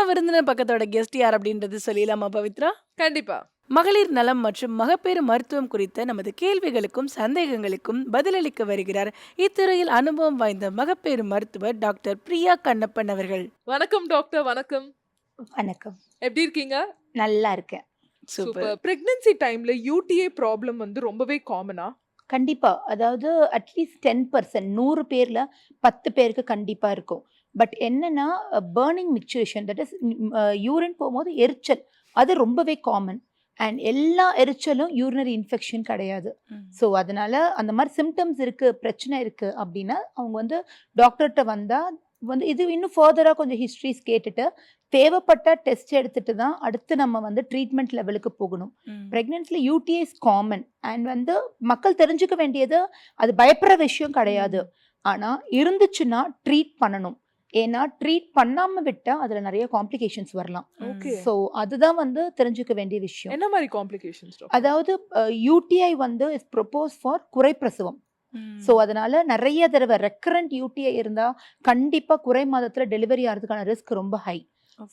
விருந்தினர் பக்கத்தோட கெஸ்ட் யார் அப்படின்றது சொல்லிடலாமா பவித்ரா? கண்டிப்பா. மகளிர் நலம் மற்றும் மகப்பேறு மருத்துவம் குறித்த நமது கேள்விகளுக்கும் சந்தேகங்களுக்கும் பதிலளிக்க வருகிறார் இத்துறையில் அனுபவம் வாய்ந்த மகப்பேறு மருத்துவர் டாக்டர் பிரியா கண்ணப்பன் அவர்கள். வணக்கம் டாக்டர். வணக்கம். வணக்கம். எப்படி இருக்கீங்க? நல்லா இருக்கேன். சூப்பர். பிரெக்னன்சி டைம்ல யூடிஐ ப்ராப்ளம் வந்து ரொம்பவே காமனா? கண்டிப்பா. அதாவது அட்லீஸ்ட் 10% 100 பேர்ல 10 பேருக்கு கண்டிப்பா இருக்கும். பட் என்னன்னா burning micturition, that is urine போகும்போது எரிச்சல், அது ரொம்பவே காமன். அண்ட் எல்லா எரிச்சலும் யூரினரி இன்ஃபெக்ஷன் கிடையாது. ஸோ அதனால அந்த மாதிரி சிம்டம்ஸ் இருக்கு, பிரச்சனை இருக்கு அப்படின்னா அவங்க வந்து டாக்டர்கிட்ட வந்தா வந்து இது இன்னும் ஃபர்தராக கொஞ்சம் ஹிஸ்ட்ரிஸ் கேட்டுட்டு தேவைப்பட்ட டெஸ்ட் எடுத்துட்டு தான் அடுத்து நம்ம வந்து ட்ரீட்மெண்ட் லெவலுக்கு போகணும். ப்ரெக்னென்ட்ல யூடிஐஸ் காமன் அண்ட் வந்து மக்கள் தெரிஞ்சுக்க வேண்டியது அது பயப்படுற விஷயம் கிடையாது. ஆனால் இருந்துச்சுன்னா ட்ரீட் பண்ணணும். ஏன்னா ட்ரீட் பண்ணாம விட்டா அதுல நிறைய காம்ப்ளிகேஷன்ஸ் வரலாம். ஓகே. ஸோ அதுதான் வந்து தெரிஞ்சுக்க வேண்டிய விஷயம். என்ன மாதிரி காம்ப்ளிகேஷன்ஸ்? அதாவது யூடிஐ வந்து இஸ் ப்ரொபோஸ் ஃபார் குறைப்பிரசவம். ஸோ அதனால நிறைய தடவை ரெக்கரண்ட் யூடிஐ இருந்தா கண்டிப்பா குறை மாதத்துல டெலிவரி ஆகிறதுக்கான ரிஸ்க் ரொம்ப ஹை.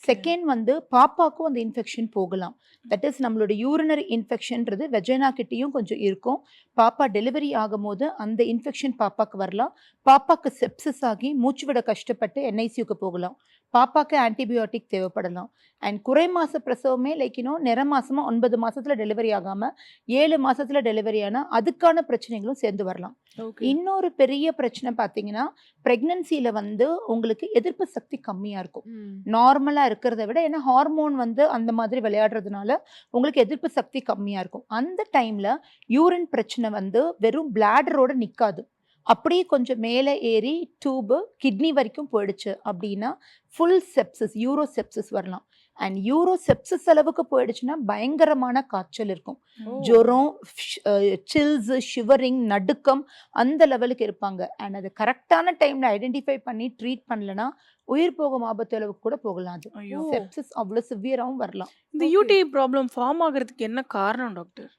செகண்ட் வந்து பாப்பாக்கும் அந்த இன்ஃபெக்ஷன் போகலாம். தட் இஸ் நம்மளோட யூரினரி இன்ஃபெக்ஷன்றது வெஜைனா கிட்டேயும் கொஞ்சம் இருக்கும். பாப்பா டெலிவரி ஆகும்போது அந்த இன்ஃபெக்ஷன் பாப்பாக்கு வரலாம். பாப்பாக்கு செப்சிஸ் ஆகி மூச்சு விட கஷ்டப்பட்டு என்ஐசியூக்கு போகலாம். பாப்பாக்கு ஆன்டிபயோட்டிக் தேவைப்படலாம். அண்ட் குறை மாச பிரசவமே லைக் நிற மாசமா 9 மாசத்துல டெலிவரி ஆகாம 7 மாசத்துல டெலிவரி ஆனா அதுக்கான பிரச்சனைகளும் சேர்ந்து வரலாம். இன்னொரு பெரிய பிரச்சனை பார்த்தீங்கன்னா பிரெக்னன்சில வந்து உங்களுக்கு எதிர்ப்பு சக்தி கம்மியா இருக்கும் நார்மலா இருக்கிறத விட. ஏன்னா ஹார்மோன் வந்து அந்த மாதிரி விளையாடுறதுனால உங்களுக்கு எதிர்ப்பு சக்தி கம்மியா இருக்கும். அந்த டைம்ல யூரின் பிரச்சனை வந்து வெறும் பிளாடரோட நிக்காது, அப்படியே கொஞ்சம் மேலே ஏறி டியூபு கிட்னி வரைக்கும் போயிடுச்சு அப்படின்னா ஃபுல் செப்சிஸ், யூரோசெப்சிஸ் வரலாம். அண்ட் யூரோசெப்சிஸ் அளவுக்கு போயிடுச்சுன்னா பயங்கரமான காய்ச்சல் இருக்கும், ஜுரம், சில்ஸ், ஷிவரிங், நடுக்கம், அந்த லெவலுக்கு இருப்பாங்க. அண்ட் அது கரெக்டான டைம்ல ஐடென்டிஃபை பண்ணி ட்ரீட் பண்ணலன்னா உயிர் போகும் ஆபத்து அளவுக்கு கூட போகலாம். அது செப்சிஸ் அவ்வளோ சிவியராகவும் வரலாம். இந்த யூடிஐ ப்ராப்ளம் ஃபார்ம் ஆகிறதுக்கு என்ன காரணம் டாக்டர்?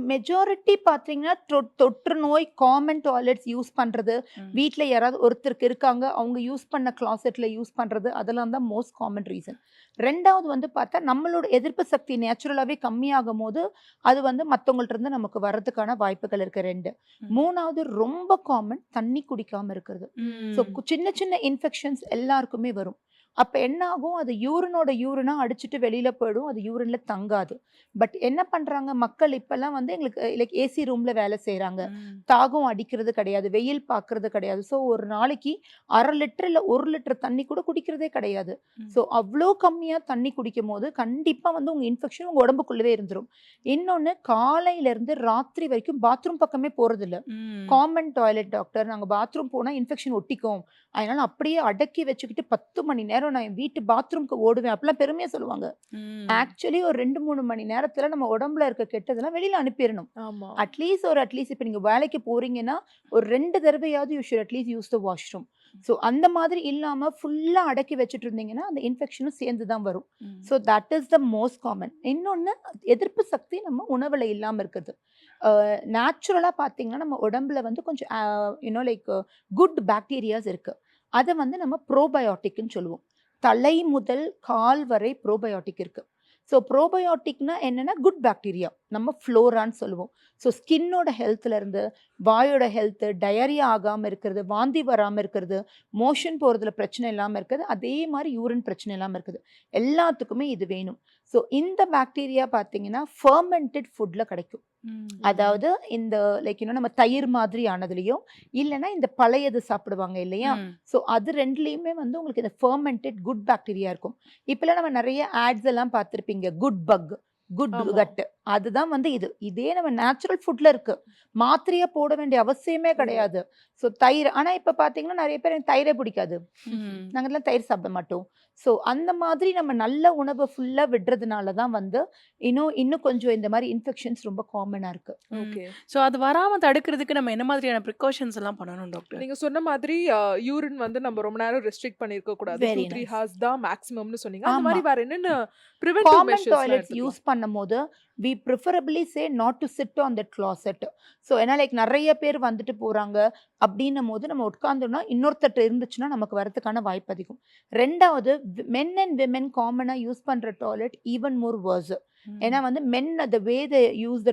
மெஜாரிட்டி பார்த்தீங்கன்னா தொற்று நோய், காமன் டாய்லெட்ஸ் யூஸ் பண்ணுறது, வீட்டில் யாராவது ஒருத்தருக்கு இருக்காங்க அவங்க யூஸ் பண்ண கிளாசெட்டில் யூஸ் பண்ணுறது, அதெல்லாம் தான் மோஸ்ட் காமன் ரீசன். ரெண்டாவது வந்து பார்த்தா நம்மளோட எதிர்ப்பு சக்தி நேச்சுரலாகவே கம்மியாகும் போது அது வந்து மற்றவங்கள்ட்ட இருந்து நமக்கு வர்றதுக்கான வாய்ப்புகள் இருக்கு. 2. மூணாவது ரொம்ப காமன் தண்ணி குடிக்காமல் இருக்கிறது. ஸோ சின்ன சின்ன இன்ஃபெக்ஷன்ஸ் எல்லாருக்குமே வரும். அப்போ என்ன ஆகும், அது யூரினா அடிச்சுட்டு வெளியில போயிடும், அது யூரின்ல தங்காது. பட் என்ன பண்றாங்க மக்கள் இப்பெல்லாம் வந்து எங்களுக்கு லைக் ஏசி ரூம்ல வேலை செய்யறாங்க, தாகம் அடிக்கிறது கிடையாது, வெயில் பார்க்கறது கிடையாது. ஸோ ஒரு நாளைக்கு 1/2 லிட்டர் இல்லை 1 லிட்டர் தண்ணி கூட குடிக்கிறதே கிடையாது. ஸோ அவ்வளோ கம்மியா தண்ணி குடிக்கும் போது கண்டிப்பா வந்து உங்க இன்ஃபெக்ஷன் உங்க உடம்புக்குள்ளவே இருந்துரும். இன்னொன்னு காலையில இருந்து ராத்திரி வரைக்கும் பாத்ரூம் பக்கமே போறது இல்லை. காமன் டாய்லெட் டாக்டர், நாங்க பாத்ரூம் போனா இன்ஃபெக்ஷன் ஒட்டிக்கும், அதனால அப்படியே அடக்கி வச்சுக்கிட்டு 10 மணி நேரம் நான் என் வீட்டு பாத்ரூம்க்கு ஓடுவேன் அப்படிலாம் பெருமையா சொல்லுவாங்க. ஆக்சுவலி ஒரு 2-3 மணி நேரத்துல நம்ம உடம்புல இருக்க கெட்டதெல்லாம் வெளியில அனுப்பிடணும். அட்லீஸ்ட் இப்ப நீங்க வேலைக்கு போறீங்கன்னா ஒரு 2 தடவையாவது you should at least use the washroom. So அந்த மாதிரி இல்லாம ஃபுல்லா அடக்கி வச்சுட்டு இருந்தீங்கன்னா அந்த இன்ஃபெக்ஷனும் சேர்ந்து தான் வரும். So that is the most common. இன்னொன்னு எதிர்ப்பு சக்தி நம்ம உணவுல இல்லாம இருக்குது. நேச்சுரலா பார்த்தீங்கன்னா நம்ம உடம்புல வந்து கொஞ்சம் லைக் குட் பாக்டீரியாஸ் இருக்கு. அதை வந்து நம்ம ப்ரோபயோட்டிக்னு சொல்லுவோம். தலை முதல் கால் வரை ப்ரோபயோட்டிக் இருக்கு. ஸோ ப்ரோபயோட்டிக்னா என்னன்னா குட் பாக்டீரியா, நம்ம ஃப்ளோரான்னு சொல்லுவோம். ஸோ ஸ்கின்னோட ஹெல்த்ல இருந்து வாயோட ஹெல்த்து, டயரியா ஆகாமல் இருக்கிறது, வாந்தி வராமல் இருக்கிறது, மோஷன் போகிறதுல பிரச்சனை இல்லாமல் இருக்குது, அதே மாதிரி யூரின் பிரச்சனை இல்லாமல் இருக்குது, எல்லாத்துக்குமே இது வேணும். ஸோ இந்த பாக்டீரியா பார்த்தீங்கன்னா ஃபர்மெண்டட் ஃபுட்டில் கிடைக்கும். அதாவது இந்த லைக் நம்ம தயிர் மாதிரி ஆனதுலையும் இல்லைன்னா இந்த பழையது சாப்பிடுவாங்க இல்லையா, ஸோ அது ரெண்டுலேயுமே வந்து உங்களுக்கு இந்த ஃபர்மெண்டட் குட் பாக்டீரியா இருக்கும். இப்பெல்லாம் நம்ம நிறைய ஆட்ஸ் எல்லாம் பார்த்துருப்பீங்க, குட் பக், குட் கட், அதுதான் வந்து இதே நம்ம நேச்சுரல் ஃபுட்ல இருக்கு, மாத்திரையா போட வேண்டிய அவசியமே கிடையாது. ஸோ தயிர், ஆனா இப்ப பாத்தீங்கன்னா நிறைய பேர் எனக்கு தயிரே பிடிக்காது, நாங்கெல்லாம் தயிர் சாப்பிட மாட்டோம். ஸோ அந்த மாதிரி நம்ம நல்ல உணவை ஃபுல்லா விடுறதுனால தான் வந்து இன்னும் கொஞ்சம் இந்த மாதிரி இன்ஃபெக்ஷன்ஸ் ரொம்ப காமனா இருக்கு. ஓகே. ஸோ அது வராம தடுக்கிறதுக்கு நம்ம என்ன மாதிரியான ப்ரிகாஷன்ஸ் எல்லாம் பண்ணணும் டாக்டர்? நீங்க சொன்ன மாதிரி யூரின் வந்து நம்ம ரொம்ப நேரம் ரெஸ்ட்ரிக்ட் பண்ணிருக்க கூடாது, 2-3 ஹார்ஸ் தான் மேக்ஸிமம்னு சொன்னீங்க. அந்த மாதிரி வேற என்னென்ன preventive common measures toilets use பண்ணும்போது we preferably say not to sit on that closet. So ஏன்னா லைக் நிறைய பேர் வந்துட்டு போகிறாங்க அப்படின்னும் போது நம்ம உட்காந்தோம்னா இன்னொருத்தட்ட இருந்துச்சுன்னா நமக்கு வரதுக்கான வாய்ப்பு அதிகம். ரெண்டாவது, மென் அண்ட் விமென் காமனாக யூஸ் பண்ணுற டாய்லெட் ஈவன் மோர் வேர்ஸ். ஏன்னா வந்து மென் த வே த யூஸ் த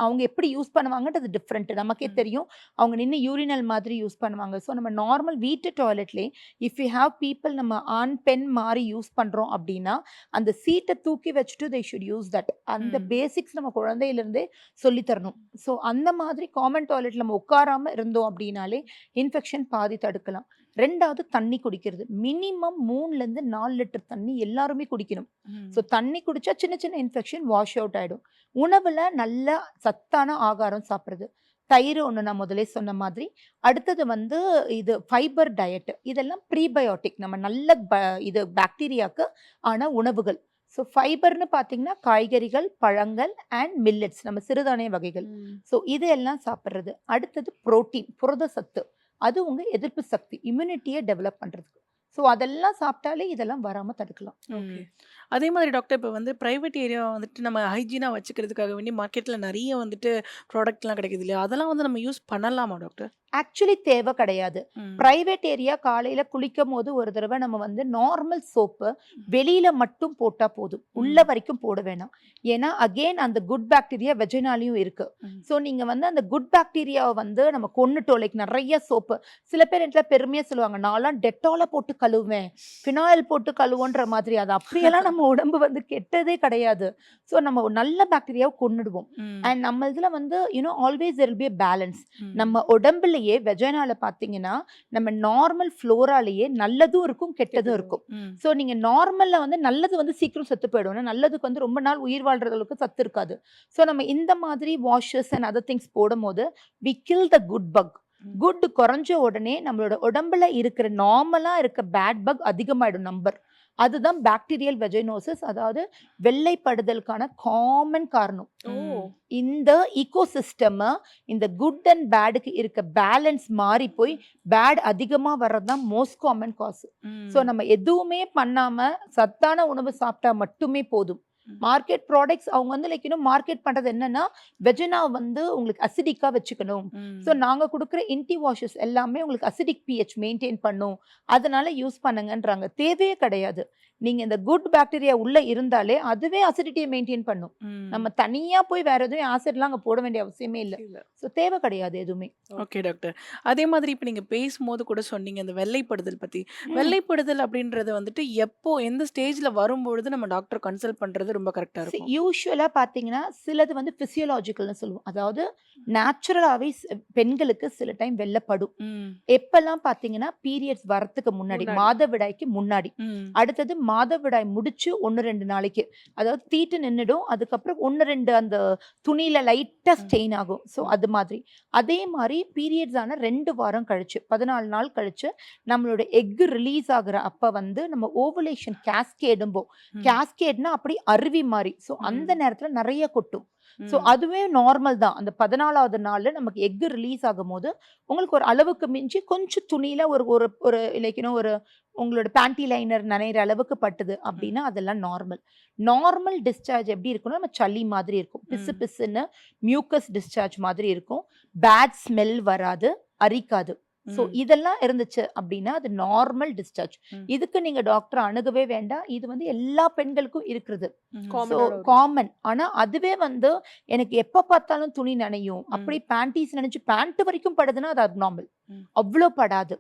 அவங்க எப்படி யூஸ் பண்ணுவாங்கன்றது டிஃப்ரெண்ட். நமக்கே தெரியும், அவங்க நின்று யூரினல் மாதிரி யூஸ் பண்ணுவாங்க. ஸோ நம்ம நார்மல் வீட்டு டாய்லெட்லேயே இஃப் யூ ஹாவ் பீப்புள் நம்ம ஆண் பெண் மாதிரி யூஸ் பண்ணுறோம் அப்படின்னா அந்த சீட்டை தூக்கி வச்சுட்டு தே ஷுட் யூஸ் தட். அந்த பேசிக்ஸ் நம்ம குழந்தையிலேருந்தே சொல்லித்தரணும். ஸோ அந்த மாதிரி காமன் டாய்லெட்டில் நம்ம உட்காராமல் இருந்தோம் அப்படின்னாலே இன்ஃபெக்ஷன் பாதி தடுக்கலாம். ரெண்டாவது, தண்ணி குடிக்கிறது. மினிமம் 3லேருந்து 4 லிட்டர் தண்ணி எல்லாருமே குடிக்கணும். ஸோ தண்ணி குடிச்சா சின்ன சின்ன இன்ஃபெக்ஷன் வாஷ் அவுட் ஆகிடும். உணவில் நல்ல சத்தான ஆகாரம் சாப்பிட்றது. தயிர் ஒன்று நான் முதலே சொன்ன மாதிரி. அடுத்தது வந்து இது ஃபைபர் டயட். இதெல்லாம் ப்ரீபயோட்டிக், நம்ம நல்ல இது பாக்டீரியாவுக்கு ஆன உணவுகள். ஸோ ஃபைபர்னு பார்த்தீங்கன்னா காய்கறிகள், பழங்கள் அண்ட் மில்லட்ஸ், நம்ம சிறுதானிய வகைகள். ஸோ இது எல்லாம் சாப்பிட்றது. அடுத்தது புரோட்டீன், புரத சத்து. அது உங்கள் எதிர்ப்பு சக்தி, இம்யூனிட்டியை டெவலப் பண்ணுறதுக்கு. ஸோ அதெல்லாம் சாப்பிட்டாலே இதெல்லாம் வராமல் தடுக்கலாம். அதே மாதிரி டாக்டர், இப்போ வந்து ப்ரைவேட் ஏரியா வந்துட்டு நம்ம ஹைஜீனாக வச்சுக்கிறதுக்காக வேண்டி மார்க்கெட்டில் நிறைய வந்துட்டு ப்ராடக்ட்லாம் கிடைக்குது இல்லையா, அதெல்லாம் வந்து நம்ம யூஸ் பண்ணலாமா டாக்டர்? ஆக்சுவலி தேவை கிடையாது. ப்ரைவேட் ஏரியா காலையில் குளிக்கும் போது ஒரு தடவை நம்ம வந்து நார்மல் சோப்பு வெளியில மட்டும் போட்டால் போதும், உள்ள வரைக்கும் போட வேணாம். ஏன்னா அகெயின் அந்த குட் பாக்டீரியா வெஜினாலையும் இருக்கு. ஸோ நீங்கள் வந்து அந்த குட் பாக்டீரியாவை வந்து நம்ம கொன்னுட்டோம். லைக் நிறைய சோப்பு, சில பேர் என்கிட்ட பெருமையாக சொல்லுவாங்க, நான்லாம் டெட்டாலை போட்டு கழுவுவேன், ஃபினாயில் போட்டு கழுவுன்ற மாதிரி. அது அப்படியெல்லாம் நம்ம உடம்பு வந்து கெட்டதே கிடையாது. ஸோ நம்ம நல்ல பாக்டீரியாவை கொன்னுடுவோம். அண்ட் நம்ம இதில் வந்து always there will be a balance. நம்ம உடம்புல வெஜைனால பாத்தீங்கன்னா நம்ம நார்மல் ஃப்ளோராலேயே நல்லதும் இருக்கும் கெட்டதும் இருக்கும். ஸோ நீங்க நார்மல்ல வந்து நல்லது வந்து சீக்கிரம் செத்து போயிடும், நல்லதுக்கு வந்து ரொம்ப நாள் உயிர் வாழ்றதுக்கு சத்து இருக்காது. ஸோ நம்ம இந்த மாதிரி வாஷஸ் அண்ட் அதர் திங்ஸ் போடும் போது we kill the good bug. Good குறைஞ்ச உடனே நம்மளோட உடம்புல இருக்கிற நார்மலா இருக்க பேட் பக் அதிகமாயிடும் நம்பர். அதுதான் பாக்டீரியல் வெஜைனோசிஸ், அதாவது வெள்ளைப்படுதலுக்கான காமன் காரணம். இந்த ஈகோசிஸ்டம், இந்த குட் அண்ட் பேடுக்கு இருக்க பேலன்ஸ் மாறி போய் பேட் அதிகமாக வர்றது தான் மோஸ்ட் காமன் காசு. ஸோ நம்ம எதுவுமே பண்ணாம சத்தான உணவு சாப்பிட்டா மட்டுமே போதும். மார்க்கெட் ப்ராடக்ட்ஸ் அவங்க வந்து லைக் மார்க்கெட் பண்றது என்னன்னா வெஜினா வந்து உங்களுக்கு அசிடிக்கா வச்சுக்கணும். ஸோ நாங்க கொடுக்குற இன்டி வாஷஸ் எல்லாமே உங்களுக்கு அசிடிக் பிஹெச் மெயின்டைன் பண்ணும், அதனால யூஸ் பண்ணுங்கன்றாங்க. தேவையே கிடையாது. நீங்க இந்த குட் பாக்டீரியா உள்ள இருந்தாலே அதுவே அசிடிட்டியை மெயின்டைன் பண்ணும். நம்ம தனியா போய் வேற எதுவும் ஆசிட்லாம் அங்கே போட வேண்டிய அவசியமே இல்லை. ஸோ தேவை கிடையாது எதுவுமே. ஓகே டாக்டர், அதே மாதிரி இப்போ நீங்கள் பேசும்போது கூட சொன்னீங்க அந்த வெள்ளைப்படுதல் பற்றி. வெள்ளைப்படுதல் அப்படின்றது வந்துட்டு எப்போ எந்த ஸ்டேஜில் வரும்பொழுது நம்ம டாக்டர் கன்சல்ட் பண்ணுறது ரொம்ப கரெக்டாக இருக்கும்? யூஸ்வலாக பார்த்தீங்கன்னா சிலது வந்து ஃபிசியோலாஜிக்கல்னு சொல்லுவோம், அதாவது நேச்சுரலாகவே பெண்களுக்கு சில டைம் வெள்ளைப்படும். எப்பெல்லாம் பார்த்தீங்கன்னா பீரியட்ஸ் வரத்துக்கு முன்னாடி, மாதவிடாய்க்கு முன்னாடி. அடுத்தது மாதவிடாய் முடிச்சு 1-2 நாளைக்கு, அதாவது தீட்டு நின்றுடும், அதுக்கப்புறம் 1-2 அந்த துணியில லைட்டாக ஸ்டெயின் ஆகும். ஸோ அது மாதிரி. அதே மாதிரி பீரியட்ஸ் ஆன 2 வாரம் கழிச்சு, 14 நாள் கழிச்சு நம்மளோட எக் ரிலீஸ் ஆகுற அப்போ வந்து நம்ம ஓவலேஷன் கேஸ்கேடும்போம். கேஸ்கேட்னா அப்படி அருவி மாதிரி. ஸோ அந்த நேரத்தில் நிறைய கொட்டும். ஸோ அதுவே நார்மல் தான். அந்த 14வது நாள் நமக்கு எக் ரிலீஸ் ஆகும் போது உங்களுக்கு ஒரு அளவுக்கு மிஞ்சி கொஞ்சம் துணியில ஒரு ஒரு ஒரு ஒரு உங்களோட பேண்டி லைனர் நனைகிற அளவுக்கு பட்டுது அப்படின்னா அதெல்லாம் நார்மல். நார்மல் டிஸ்சார்ஜ் எப்படி இருக்குன்னா நம்ம சளி மாதிரி இருக்கும், பிசு பிசுன்னு மியூக்கஸ் டிஸ்சார்ஜ் மாதிரி இருக்கும். பேட் ஸ்மெல் வராது, அரிக்காது. ஸோ இதெல்லாம் இருந்துச்சு அப்படின்னா அது நார்மல் டிஸ்சார்ஜ். இதுக்கு நீங்க டாக்டர் அணுகவே வேண்டாம். இது வந்து எல்லா பெண்களுக்கும் இருக்கிறது, காமன். ஆனா அதுவே வந்து எனக்கு எப்ப பார்த்தாலும் துணி நனையும், அப்படி பேண்டீஸ் நினைச்சு பேண்ட் வரைக்கும் படுதுன்னா அது அப்நார்மல். அவ்வளோ படாது.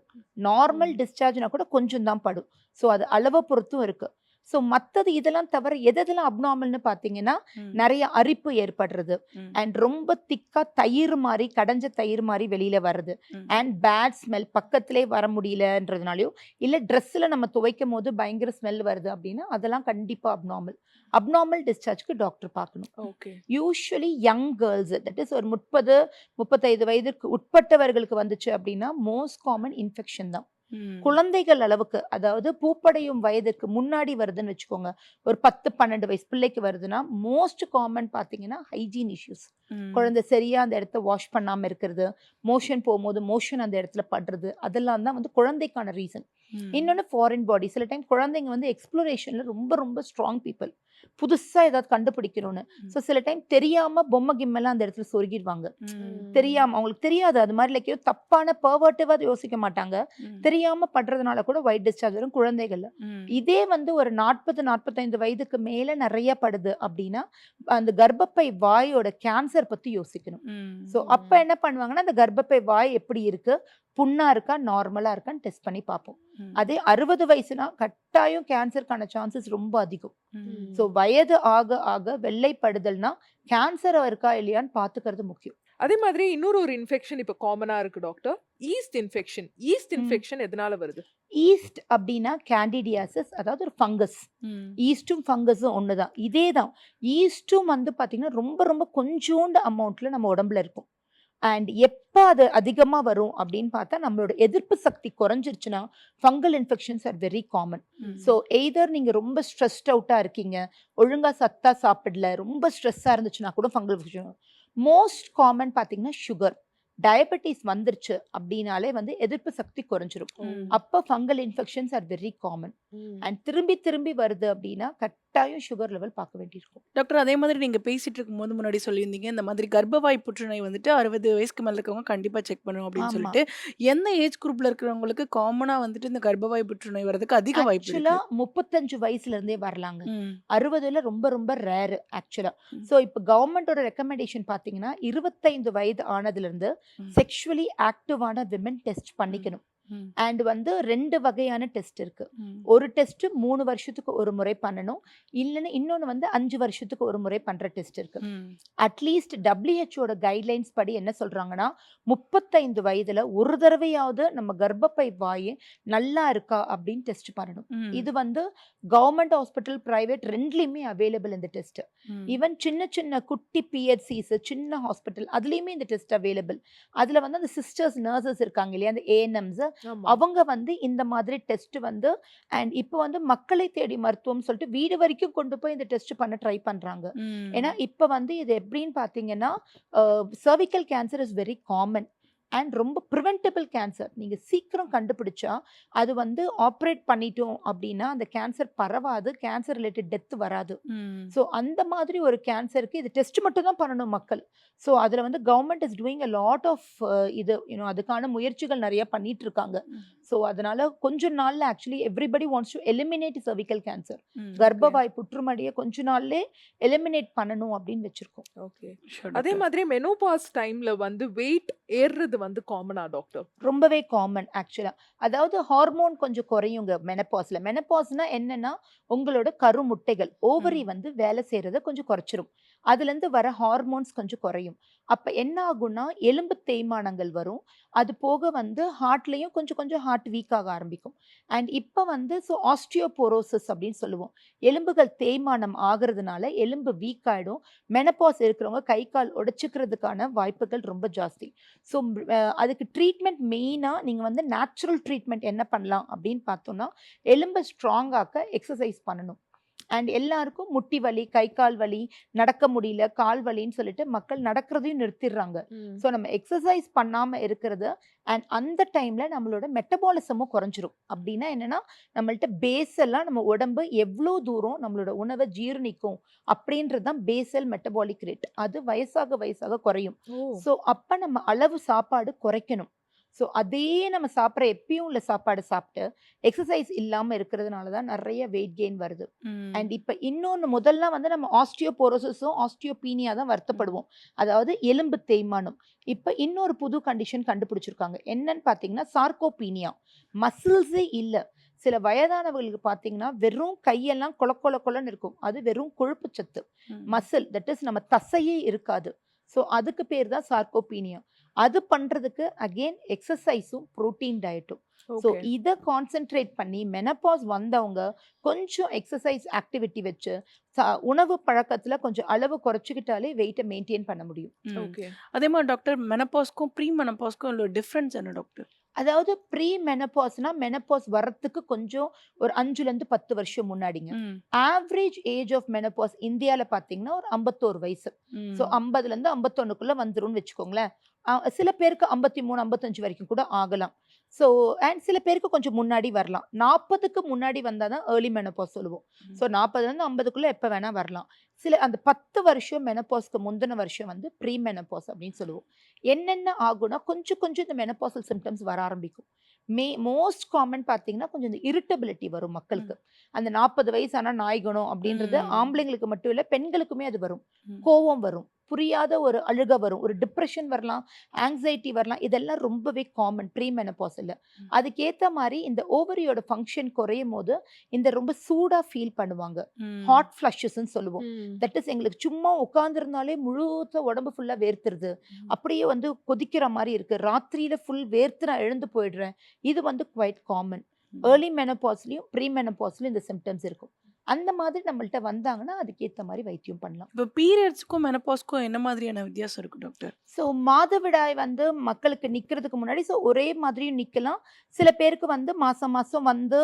நார்மல் டிஸ்சார்ஜ்னா கூட கொஞ்சம் தான் படும். ஸோ அது அளவை பொறுத்தும் இருக்கு. ஸோ மற்றது இதெல்லாம் தவிர எதெல்லாம் அப்நார்மல்னு பார்த்தீங்கன்னா நிறைய அரிப்பு ஏற்படுறது, அண்ட் ரொம்ப திக்கா தயிர் மாதிரி, கடைஞ்ச தயிர் மாதிரி வெளியில வருது, அண்ட் பேட் ஸ்மெல், பக்கத்திலே வர முடியலன்றதுனாலயோ இல்லை ட்ரெஸ்ஸில் நம்ம துவைக்கும் போது பயங்கர ஸ்மெல் வருது அப்படின்னா அதெல்லாம் கண்டிப்பாக அப்நார்மல். அப்நார்மல் டிஸ்சார்ஜ்க்கு டாக்டர் பார்க்கணும். Usually young girls, that is ஒரு 30-35 வயதுக்கு உட்பட்டவர்களுக்கு வந்துச்சு அப்படின்னா மோஸ்ட் காமன் இன்ஃபெக்ஷன் தான். குழந்தைகள் அளவுக்கு, அதாவது பூப்படையும் வயதுக்கு முன்னாடி வருதுன்னு வச்சுக்கோங்க, ஒரு 10-12 வயசு பிள்ளைக்கு வருதுன்னா மோஸ்ட் காமன் பார்த்தீங்கன்னா ஹைஜீன் இஷ்யூஸ். குழந்தை சரியா அந்த இடத்த வாஷ் பண்ணாம இருக்கிறது, மோஷன் போகும்போது மோஷன் அந்த இடத்துல படுறது, அதெல்லாம் தான் வந்து குழந்தைக்கான ரீசன். இன்னொன்று ஃபாரின் பாடி. சில டைம் குழந்தைங்க வந்து எக்ஸ்ப்ளோரேஷனில் ரொம்ப ரொம்ப ஸ்ட்ராங் பீப்புள். புதுசாக ஏதாவது கண்டுபிடிக்கணும்னு. ஸோ சில டைம் தெரியாமல் பொம்மை கிம்மெல்லாம் அந்த இடத்துல சொருகிடுவாங்க. தெரியாமல் அவங்களுக்கு தெரியாது. அது மாதிரி லைக் தப்பான பர்வர்ட்டிவாக யோசிக்க மாட்டாங்க. தெரியாமல் படுறதுனால கூட ஒயிட் டிஸ்சார்ஜ் வரும் குழந்தைகள்ல. இதே வந்து ஒரு 40-45 வயதுக்கு மேலே நிறைய படுது அப்படின்னா அந்த கர்ப்பப்பை வாயோட கேன்சர் பற்றி யோசிக்கணும். ஸோ அப்போ என்ன பண்ணுவாங்கன்னா அந்த கர்ப்பப்பை வாய் எப்படி இருக்கு, புண்ணா இருக்கா, நார்மலா இருக்கான்னு டெஸ்ட் பண்ணி பார்ப்போம். அதே 60 வயசுனா கட்டாயம் கேன்சருக்கான சான்சஸ் ரொம்ப அதிகம். ஸோ வயது ஆக ஆக வெள்ளைப்படுதல்னா கேன்சர் இருக்கா இல்லையான்னு பார்த்துக்கிறது முக்கியம். அதே மாதிரி இன்னொரு ஒரு இன்ஃபெக்ஷன் இப்போ காமனா இருக்கு doctor, yeast infection. Yeast infection எதனால வருது? ஈஸ்ட் அப்படின்னா கேண்டிடியாசிஸ், அதாவது ஒரு ஃபங்கஸ். ஈஸ்டும் ஃபங்கஸும் ஒண்ணுதான், இதே தான். ஈஸ்டும் வந்து பாத்தீங்கன்னா ரொம்ப ரொம்ப கொஞ்சோண்டு அமௌண்ட்ல நம்ம உடம்புல இருக்கும். அண்ட் எப்போ அது அதிகமாக வரும் அப்படின்னு பார்த்தா நம்மளோட எதிர்ப்பு சக்தி குறைஞ்சிருச்சுன்னா fungal infections are very common. So either நீங்கள் ரொம்ப ஸ்ட்ரெஸ்ட் அவுட்டாக இருக்கீங்க, ஒழுங்காக சத்தா சாப்பிடல, ரொம்ப ஸ்ட்ரெஸ்ஸாக இருந்துச்சுன்னா கூட ஃபங்கல் இன்ஃபெக்ஷன். மோஸ்ட் காமன் பார்த்தீங்கன்னா சுகர், டயபெட்டிஸ் வந்துருச்சு அப்படின்னாலே வந்து எதிர்ப்பு சக்தி குறைஞ்சிரும். அப்போ fungal infections are very common. And திரும்பி திரும்பி வருது அப்படின்னா கட்டாயம் சுகர் லெவல் பார்க்க வேண்டியிருக்கும். டாக்டர், அதே மாதிரி நீங்க பேசிட்டு இருக்கும்போது முன்னாடி சொல்லியிருந்தீங்க இந்த மாதிரி கர்ப்பவாய் புற்றுநோய் வந்துட்டு 60 வயசுக்கு மேல இருக்கவங்க கண்டிப்பா செக் பண்ணணும் அப்படின்னு சொல்லிட்டு, எந்த ஏஜ் குரூப்ல இருக்கிறவங்களுக்கு காமனா வந்துட்டு இந்த கர்ப்பவாய் புற்றுநோய் வரதுக்கு அதிக வாய்ப்பு ஆக்சுவலா இருக்கு? 35 வயசுல இருந்தே வரலாங்க. ம். 60ல ரொம்ப ரொம்ப ரேர் ஆக்சுவலா. ஸோ இப்போ கவர்மெண்டோட ரெக்கமெண்டேஷன் பார்த்தீங்கன்னா 25 வயது ஆனதுல இருந்து செக்ஷுவலி ஆக்டிவான விமன் டெஸ்ட் பண்ணிக்கணும். அண்ட் வந்து 2 வகையான டெஸ்ட் இருக்கு. ஒரு டெஸ்ட் 3 வருஷத்துக்கு ஒரு முறை பண்ணணும், இல்லைன்னா இன்னொன்று வந்து 5 வருஷத்துக்கு ஒரு முறை பண்ற டெஸ்ட் இருக்கு. அட்லீஸ்ட் WHO கைட்லைன்ஸ் படி என்ன சொல்றாங்கன்னா 35 வயதுல ஒரு தடவையாவது நம்ம கர்ப்பப்பை வாய் நல்லா இருக்கா அப்படின்னு டெஸ்ட் பண்ணணும். இது வந்து கவர்மெண்ட் ஹாஸ்பிட்டல், பிரைவேட் ரெண்டுலையுமே அவைலபிள் இந்த டெஸ்ட். ஈவன் சின்ன சின்ன குட்டி PHCs, சின்ன ஹாஸ்பிட்டல், அதுலேயுமே இந்த டெஸ்ட் அவைலபிள். அதுல வந்து அந்த சிஸ்டர்ஸ், நர்சஸ் இருக்காங்க இல்லையா, அந்த ANMs, அவங்க வந்து இந்த மாதிரி டெஸ்ட் வந்து அண்ட் இப்போ வந்து மக்களை தேடி மருத்துவம் சொல்லிட்டு வீடு வரைக்கும் கொண்டு போய் இந்த டெஸ்ட் பண்ண ட்ரை பண்றாங்க. ஏன்னா இப்போ வந்து இது எப்படின்னு பார்த்தீங்கன்னா cervical cancer is very common and ரொம்ப ப்ரிவென்டபிள் கேன்சர். நீங்கள் சீக்கிரம் கண்டுபிடிச்சா அது வந்து ஆப்ரேட் பண்ணிட்டோம் அப்படின்னா அந்த கேன்சர் பரவாது, கேன்சர் ரிலேட்டட் டெத் வராது. ஸோ அந்த மாதிரி ஒரு கேன்சருக்கு இது டெஸ்ட் மட்டும் தான் பண்ணணும் மக்கள். ஸோ அதில் வந்து government is doing a lot of இது அதுக்கான முயற்சிகள் நிறைய பண்ணிட்டு இருக்காங்க. ஸோ அதனால கொஞ்ச நாள்ல actually everybody wants to eliminate cervical cancer. கர்ப்பவாய் புற்றுமடியை கொஞ்ச நாள்லே எலிமினேட் பண்ணணும் அப்படின்னு வச்சிருக்கோம். ஓகே. அதே மாதிரி மெனோபாஸ் டைம்ல வந்து வெயிட் ஏறுறது வந்து காமனா டாக்டர்? ரொம்பவே காமன் ஆக்சுவலா. அதாவது ஹார்மோன் கொஞ்சம் குறையுங்க மெனபாஸ்ல. மெனபாஸ்னா என்னன்னா உங்களோட கருமுட்டைகள், ஓவரி வந்து வேலை செய்யறத கொஞ்சம் குறைச்சிரும். அதுல இருந்து வர ஹார்மோன்ஸ் கொஞ்சம் குறையும். அப்ப என்ன ஆகும்னா எலும்பு தேய்மானங்கள் வரும். அது போக வந்து ஹார்ட்லயும் கொஞ்சம் கொஞ்சம் ஹார்ட் வீக் ஆக ஆரம்பிக்கும். அண்ட் இப்போ வந்து ஆஸ்டியோபோரோசிஸ் அப்படின்னு சொல்லுவோம். எலும்புகள் தேய்மானம் ஆகிறதுனால எலும்பு வீக் ஆயிடும். மெனபாஸ் இருக்கிறவங்க கை கால் உடைச்சிக்கிறதுக்கான வாய்ப்புகள் ரொம்ப ஜாஸ்தி. ஸோ அதுக்கு ட்ரீட்மெண்ட் மெயினாக நீங்கள் வந்து நேச்சுரல் ட்ரீட்மெண்ட் என்ன பண்ணலாம் அப்படின்னு பார்த்தோம்னா எலும்பை ஸ்ட்ராங் ஆக்க எக்ஸசைஸ் பண்ணணும். அண்ட் எல்லாருக்கும் முட்டி வலி, கை கால் வலி, நடக்க முடியல, கால் வலின்னு சொல்லிட்டு மக்கள் நடக்கிறதையும் நிறுத்திடுறாங்க. ஸோ நம்ம எக்ஸசைஸ் பண்ணாமல் இருக்கிறது அண்ட் அந்த டைமில் நம்மளோட மெட்டபாலிசமும் குறைஞ்சிரும். அப்படின்னா என்னென்னா நம்மள்ட்ட பேஸ் எல்லாம் நம்ம உடம்பு எவ்வளோ தூரம் நம்மளோட உணவை ஜீரணிக்கும் அப்படின்றது தான் பேசல் மெட்டபாலிக் ரேட். அது வயசாக வயசாக குறையும். ஸோ அப்போ நம்ம அளவு சாப்பாடு குறைக்கணும். ஸோ அதே நம்ம சாப்பிட்ற எப்பயும் உள்ள சாப்பாடு சாப்பிட்டு எக்ஸசைஸ் இல்லாமல் இருக்கிறதுனால தான் நிறைய வெயிட் கெயின் வருது. அண்ட் இப்போ இன்னொன்று, முதல்லாம் வந்து நம்ம ஆஸ்டியோபோரோசிஸும் ஆஸ்டியோபீனியா தான் வருத்தப்படுவோம், அதாவது எலும்பு தேய்மானம். இப்போ இன்னொரு புது கண்டிஷன் கண்டுபிடிச்சிருக்காங்க. என்னன்னு பார்த்தீங்கன்னா சார்கோபீனியா. மசில்ஸே இல்லை. சில வயதானவர்களுக்கு பார்த்தீங்கன்னா வெறும் கையெல்லாம் கொலன்னு இருக்கும். அது வெறும் கொழுப்பு சத்து. மசில், தட் இஸ் நம்ம தசையே இருக்காது. ஸோ அதுக்கு பேர் தான் சார்கோபீனியா. அது பண்றதுக்கு அகெயின் எக்ஸசைஸும் புரோட்டீன் டயட்டும். ஸோ இதை கான்சென்ட்ரேட் பண்ணி மெனபாஸ் வந்தவங்க கொஞ்சம் எக்ஸசைஸ் ஆக்டிவிட்டி வச்சு உணவு பழக்கத்துல கொஞ்சம் அளவு குறைச்சிக்கிட்டாலே வெயிட்டை மெயின்டைன் பண்ண முடியும். அதே மாதிரி டாக்டர், மெனபாஸ்க்கும் ப்ரீ மெனபாஸ்க்கும் உள்ள டிஃபரன்ஸ் என்ன டாக்டர்? அதாவது ப்ரீ மெனபாஸ்னா மெனபாஸ் வரத்துக்கு கொஞ்சம் ஒரு 5லேருந்து 10 வருஷம் முன்னாடிங்க. ஆவரேஜ் ஏஜ் ஆஃப் மெனபாஸ் இந்தியாவில் பார்த்தீங்கன்னா ஒரு 51 வயசு. ஸோ 50லேருந்து 51க்குள்ள வந்துரும்னு வச்சுக்கோங்களேன். சில பேருக்கு 53, 55 வரைக்கும் கூட ஆகலாம். ஸோ அண்ட் சில பேருக்கு கொஞ்சம் முன்னாடி வரலாம். 40க்கு முன்னாடி வந்தா தான் ஏர்லி மெனோபாஸ் சொல்லுவோம். ஸோ 40லேருந்து 50க்குள்ள எப்போ வேணா வரலாம். சில அந்த 10 வருஷம் மெனோபாஸ்க்கு முந்தின வருஷம் வந்து ப்ரீ மெனோபாஸ் அப்படின்னு சொல்லுவோம். என்னென்ன ஆகும்னா கொஞ்சம் கொஞ்சம் இந்த மெனோபாசல் சிம்டம்ஸ் வர ஆரம்பிக்கும். மோஸ்ட் காமன் பார்த்தீங்கன்னா கொஞ்சம் இந்த இரிட்டபிலிட்டி வரும் மக்களுக்கு. அந்த 40 வயசு ஆனா நாய்கணும் அப்படின்றது ஆம்பளைங்களுக்கு மட்டும் இல்லை, பெண்களுக்குமே அது வரும். கோவம் வரும், புரியாத ஒரு அழுக வரும், ஒரு டிப்ரெஷன் வரலாம், ஆங்ஸைட்டி வரலாம். இதெல்லாம் ரொம்பவே காமன் ப்ரீ மெனோபாஸ்ல. அதுக்கேற்ற மாதிரி இந்த ஓவரியோட ஃபங்க்ஷன் குறையும் போது இந்த ரொம்ப சூடா ஃபீல் பண்ணுவாங்க. ஹாட் ஃப்ளஷஸ்ன்னு சொல்லுவோம். தட் இஸ் எங்களுக்கு சும்மா உட்காந்துருந்தாலே முழுத்த உடம்பு ஃபுல்லா வேர்த்துருது, அப்படியே வந்து கொதிக்கிற மாதிரி இருக்கு, ராத்திரியில ஃபுல் வேர்த்து நான் எழுந்து போயிடுறேன். இது வந்து குவைட் காமன். ஏர்லி மெனோபாஸ்லயும் ப்ரீ மெனோபாஸ்லயும் இந்த சிம்டம்ஸ் இருக்கும். அந்த மாதிரி நம்மள்ட்ட வந்தாங்கன்னா அதுக்கேற்ற மாதிரி வைத்தியம் பண்ணலாம். இப்போ பீரியட்ஸ்க்கும் மெனபாஸ்க்கும் என்ன மாதிரியான வித்தியாசம் இருக்கு டாக்டர்? ஸோ மாதவிடாய் வந்து மக்களுக்கு நிற்கிறதுக்கு முன்னாடி ஸோ ஒரே மாதிரியும் நிற்கலாம். சில பேருக்கு வந்து மாதம் மாதம் வந்து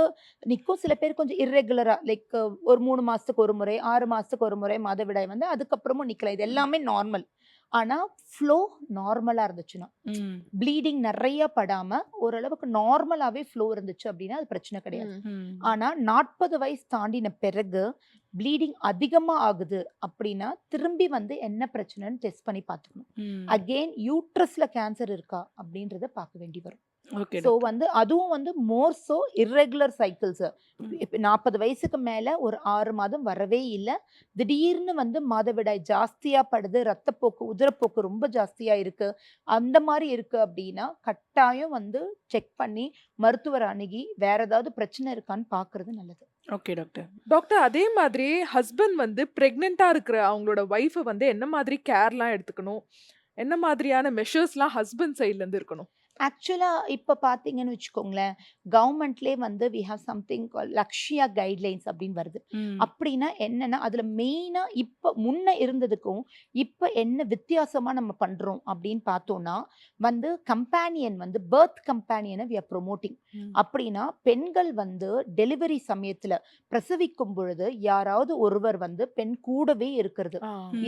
நிற்கும். சில பேர் கொஞ்சம் இர்ரெகுலராக லைக் ஒரு 3 மாதத்துக்கு ஒரு முறை, 6 மாதத்துக்கு ஒரு முறை மாதவிடாய் வந்து அதுக்கப்புறமும் நிற்கலாம். இது எல்லாமே நார்மல். ஆனால் ஃப்ளோ நார்மலாக இருந்துச்சுன்னா, ப்ளீடிங் நிறைய படாமல் ஓரளவுக்கு நார்மலாகவே ஃப்ளோ இருந்துச்சு அப்படின்னா அது பிரச்சனை கிடையாது. ஆனால் 40 வயசு தாண்டின பிறகு ப்ளீடிங் அதிகமாக ஆகுது அப்படின்னா திரும்பி வந்து என்ன பிரச்சனைன்னு டெஸ்ட் பண்ணி பார்த்துக்கணும். அகெயின் யூட்ரஸ்ல கேன்சர் இருக்கா அப்படின்றத பார்க்க வேண்டி வரும். ஸோ வந்து அதுவும் வந்து மோர் ஸோ இர்ரெகுலர் சைக்கிள்ஸ். இப்போ 40 வயசுக்கு மேலே ஒரு 6 மாதம் வரவே இல்லை, திடீர்னு வந்து மாதவிடாய் ஜாஸ்தியாக படுது, ரத்தப்போக்கு உதிரப்போக்கு ரொம்ப ஜாஸ்தியாக இருக்குது, அந்த மாதிரி இருக்குது அப்படின்னா கட்டாயம் வந்து செக் பண்ணி மருத்துவர் அணுகி வேற ஏதாவது பிரச்சனை இருக்கான்னு பார்க்கறது நல்லது. Okay doctor. டாக்டர் அதே மாதிரி ஹஸ்பண்ட் வந்து பிரெக்னெண்டா இருக்கிற அவங்களோட ஒய்ஃபை வந்து என்ன மாதிரி கேர்லாம் எடுத்துக்கணும், என்ன மாதிரியான மெஷர்ஸ்லாம் ஹஸ்பண்ட் சைட்ல இருந்து இருக்கணும்? ஆக்சுவலாக இப்போ பார்த்தீங்கன்னு வச்சுக்கோங்களேன், கவர்மெண்ட்லேயே வந்து we have something Lakshya guidelines அப்படின்னு வருது. அப்படின்னா என்னன்னா அதில் மெயினாக இப்போ முன்ன இருந்ததுக்கும் இப்போ என்ன வித்தியாசமாக நம்ம பண்ணுறோம் அப்படின்னு பார்த்தோம்னா வந்து கம்பேனியன் வந்து பர்த் கம்பேனியனை வி ஆர் ப்ரொமோட்டிங். அப்படின்னா பெண்கள் வந்து டெலிவரி சமயத்தில் பிரசவிக்கும் பொழுது யாராவது ஒருவர் வந்து பெண் கூடவே இருக்கிறது,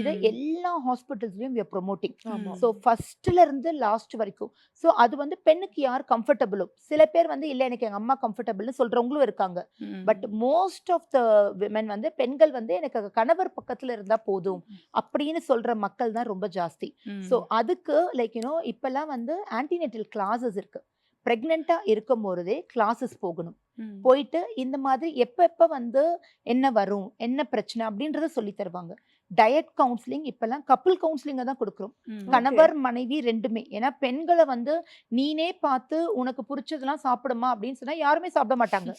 இதை எல்லா ஹாஸ்பிட்டல்ஸ்லையும் வி ஆர் ப்ரொமோட்டிங். ஸோ ஃபர்ஸ்ட்ல இருந்து லாஸ்ட் வரைக்கும். ஸோ அது வந்து பெண்ணுக்கு யார் கம்ஃபர்டபுளோ, சில பேர் வந்து இல்லை எனக்கு எங்கள் அம்மா கம்ஃபர்டபுள்னு சொல்றவங்களும் இருக்காங்க. But most of the women வந்து பெண்கள் வந்து எனக்கு கணவர் பக்கத்துல இருந்தா போதும் அப்படின்னு சொல்ற மக்கள் தான் ரொம்ப ஜாஸ்தி. ஸோ அதுக்கு லைக் யூனோ இப்பெல்லாம் வந்து ஆன்டினேட்டல் கிளாஸஸ் இருக்கு. பிரெக்னெண்டா இருக்கும் போதே கிளாஸஸ் போகணும். போயிட்டு இந்த மாதிரி எப்ப வந்து என்ன வரும் என்ன பிரச்சனை அப்படின்றத சொல்லி தருவாங்க. டயட் கவுன்சிலிங் இப்பெல்லாம் கப்புள் கவுன்சிலிங்கை தான் கொடுக்குறோம், கணவர் மனைவி ரெண்டுமே. ஏன்னா பெண்களை வந்து நீனே பார்த்து உனக்கு பிடிச்சதெல்லாம் சாப்பிடுமா அப்படின்னு சொன்னா யாருமே சாப்பிட மாட்டாங்க.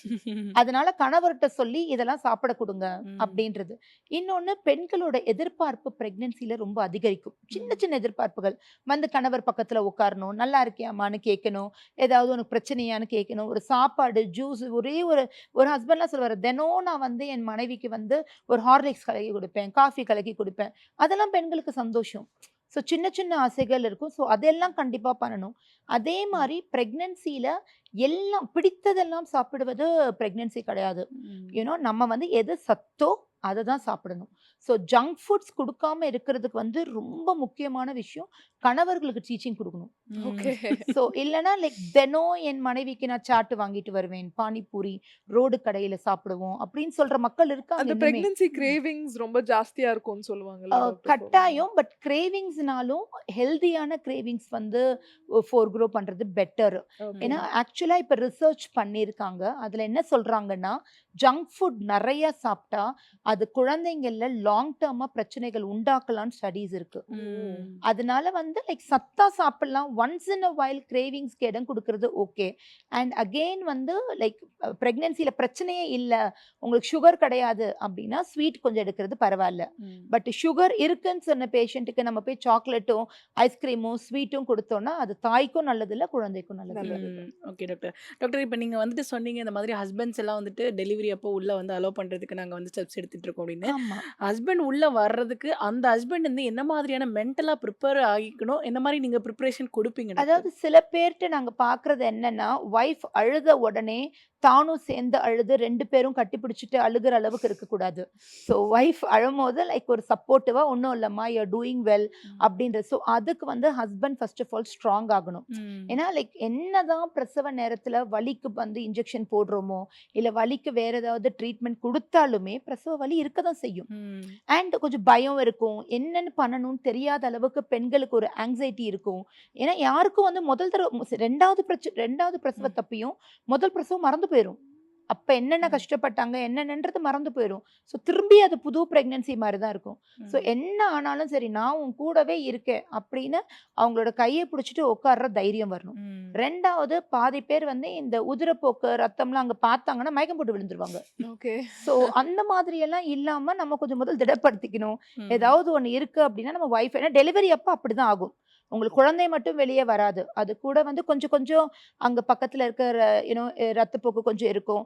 அதனால கணவர்கிட்ட சொல்லி இதெல்லாம் சாப்பிட கொடுங்க அப்படின்றது. இன்னொன்னு பெண்களோட எதிர்பார்ப்பு பிரெக்னன்சில ரொம்ப அதிகரிக்கும். சின்ன சின்ன எதிர்பார்ப்புகள் வந்து கணவர் பக்கத்துல உட்காரணும், நல்லா இருக்கியாமான்னு கேட்கணும், ஏதாவது உனக்கு பிரச்சனையான்னு கேட்கணும், ஒரு சாப்பாடு ஜூஸ். ஒரே ஒரு ஹஸ்பண்ட்லாம் சொல்லுவாரு, தினம் நான் வந்து என் மனைவிக்கு வந்து ஒரு ஹார்லிக்ஸ் கலக்கி கொடுப்பேன், காஃபி கலக்கி கொடுப்பேன். அதெல்லாம் பெண்களுக்கு சந்தோஷம். ஸோ சின்ன சின்ன ஆசைகள் இருக்கும். ஸோ அதெல்லாம் கண்டிப்பாக பண்ணணும். அதே மாதிரி ப்ரெக்னென்சியில் எல்லாம் பிடித்ததெல்லாம் சாப்பிடுவது ப்ரெக்னென்சி கிடையாது. யூனோ நம்ம வந்து எது சத்தோ அதை தான் சாப்பிடணும். ஸோ ஜங்க் ஃபுட்ஸ் கொடுக்காம இருக்கிறதுக்கு வந்து ரொம்ப முக்கியமான விஷயம் கணவர்களுக்கு டீச்சிங் கொடுக்கணும். ஸோ இல்லைன்னா லைக் தினம் என் மனைவிக்கு நான் சாட்டு வாங்கிட்டு வருவேன், பானிபூரி ரோடு கடையில சாப்பிடுவோம் அப்படின்னு சொல்ற மக்கள் இருக்காங்க. அந்த பிரெக்னன்சி கிரேவிங்ஸ் ரொம்ப ஜாஸ்தியா இருக்கும்னு சொல்லுவாங்கல்ல டாக்டர்? கட்டாயம். பட் கிரேவிங்ஸ்னாலும் ஹெல்தியான கிரேவிங்ஸ் வந்து ஃபோர்க்ரோ பண்றது பெட்டர். ஏன்னா ஆக்சுவலா இப்ப ரிசர்ச் பண்ணியிருக்காங்க. அதுல என்ன சொல்றாங்கன்னா ஜங்க் ஃபுட் நிறைய சாப்பிட்டா அது குழந்தைங்கள்ல லாங் டேர்மா பிரச்சனைகள் உண்டாக்கலாம்னு ஸ்டடீஸ் இருக்கு. அதனால வந்து லைக் சத்தா சாப்பிடலாம், ஒன்ஸ் இன் அ வைல் கிரேவிங்ஸ்க்கு இடம் கொடுக்கறது ஓகே. அண்ட் அகெயின் வந்து லைக் பிரெக்னன்சில பிரச்சனையே இல்லை, உங்களுக்கு சுகர் கிடையாது அப்படின்னா ஸ்வீட் கொஞ்சம் எடுக்கிறது பரவாயில்ல. பட் சுகர் இருக்குன்னு சொன்ன பேஷண்ட்டுக்கு நம்ம போய் சாக்லேட்டும் ஐஸ்கிரீமும் ஸ்வீட்டும் கொடுத்தோம்னா அது தாய்க்கும் நல்லது இல்லை, குழந்தைக்கும் நல்லது. Okay doctor. டாக்டர் இப்போ நீங்கள் வந்துட்டு சொன்னீங்க இந்த மாதிரி ஹஸ்பண்ட்ஸ் எல்லாம் வந்துட்டு டெலிவரி அப்போ உள்ள வந்து அலோவ் பண்ணுறதுக்கு நாங்கள் வந்து ஸ்டெப்ஸ் எடுத்துட்டு இருக்கோம் அப்படின்னு. ஹஸ்பண்ட் உள்ள வர்றதுக்கு அந்த ஹஸ்பண்ட் வந்து என்ன மாதிரியான மென்டலாக ப்ரிப்பேர் ஆகிக்கணும், என்ன மாதிரி நீங்கள் ப்ரிப்பரேஷன் கொடுப்பீங்க? அதாவது சில பேர்கிட்ட நாங்கள் பார்க்குறது என்னன்னா ஒய்ஃப் அழுத உடனே தானும் சேர்ந்து அழுது 2 பேரும் கட்டிப்பிடிச்சிட்டு அழுகிற அளவுக்கு இருக்கக்கூடாது. ஸோ ஒய்ஃப் அழும்போது லைக் ஒரு சப்போர்ட்டிவா ஒன்றும் இல்லைம்மா யூ டூயிங் வெல் அப்படின்றது. ஸோ அதுக்கு வந்து husband first of all strong ஆகணும். ஏன்னா லைக் என்னதான் பிரசவ நேரத்தில் வலிக்கு வந்து இன்ஜெக்ஷன் போடுறோமோ இல்லை வலிக்கு வேற ஏதாவது ட்ரீட்மெண்ட் கொடுத்தாலுமே பிரசவ வலி இருக்க தான் செய்யும். அண்ட் கொஞ்சம் பயம் இருக்கும், என்னென்னு பண்ணணும்னு தெரியாத அளவுக்கு பெண்களுக்கு ஒரு ஆங்ஸைட்டி இருக்கும். ஏன்னா யாருக்கும் வந்து முதல் தடவை ரெண்டாவது பிரசவ தப்பியும் முதல் பிரசவம் மறந்து போயிடும். அப்போ என்னென்ன கஷ்டப்பட்டாங்க என்னென்னன்றது மறந்து போயிடும். ஸோ திரும்பி அது புது ப்ரெக்னென்சி மாதிரி தான் இருக்கும். ஸோ என்ன ஆனாலும் சரி நான் உன் கூடவே இருக்கேன் அப்படின்னு அவங்களோட கையை பிடிச்சிட்டு உட்கார்ற தைரியம் வரணும். ரெண்டாவது பாதி பேர் வந்து இந்த உதிரப்போக்கு ரத்தம்லாம் அங்கே பார்த்தாங்கன்னா மயக்கம் போட்டு விழுந்துருவாங்க. ஓகே. ஸோ அந்த மாதிரியெல்லாம் இல்லாமல் நம்ம கொஞ்சம் முதல் திடப்படுத்திக்கணும். ஏதாவது ஒன்று இருக்குது அப்படின்னா நம்ம ஒய்ஃப், ஏன்னா டெலிவரி அப்போ அப்படி தான் ஆகும். உங்களுக்கு குழந்தை மட்டும் வெளியே வராது, அது கூட வந்து கொஞ்சம் கொஞ்சம் அங்க பக்கத்துல இருக்கிற ரத்தப்போக்கு கொஞ்சம் இருக்கும்.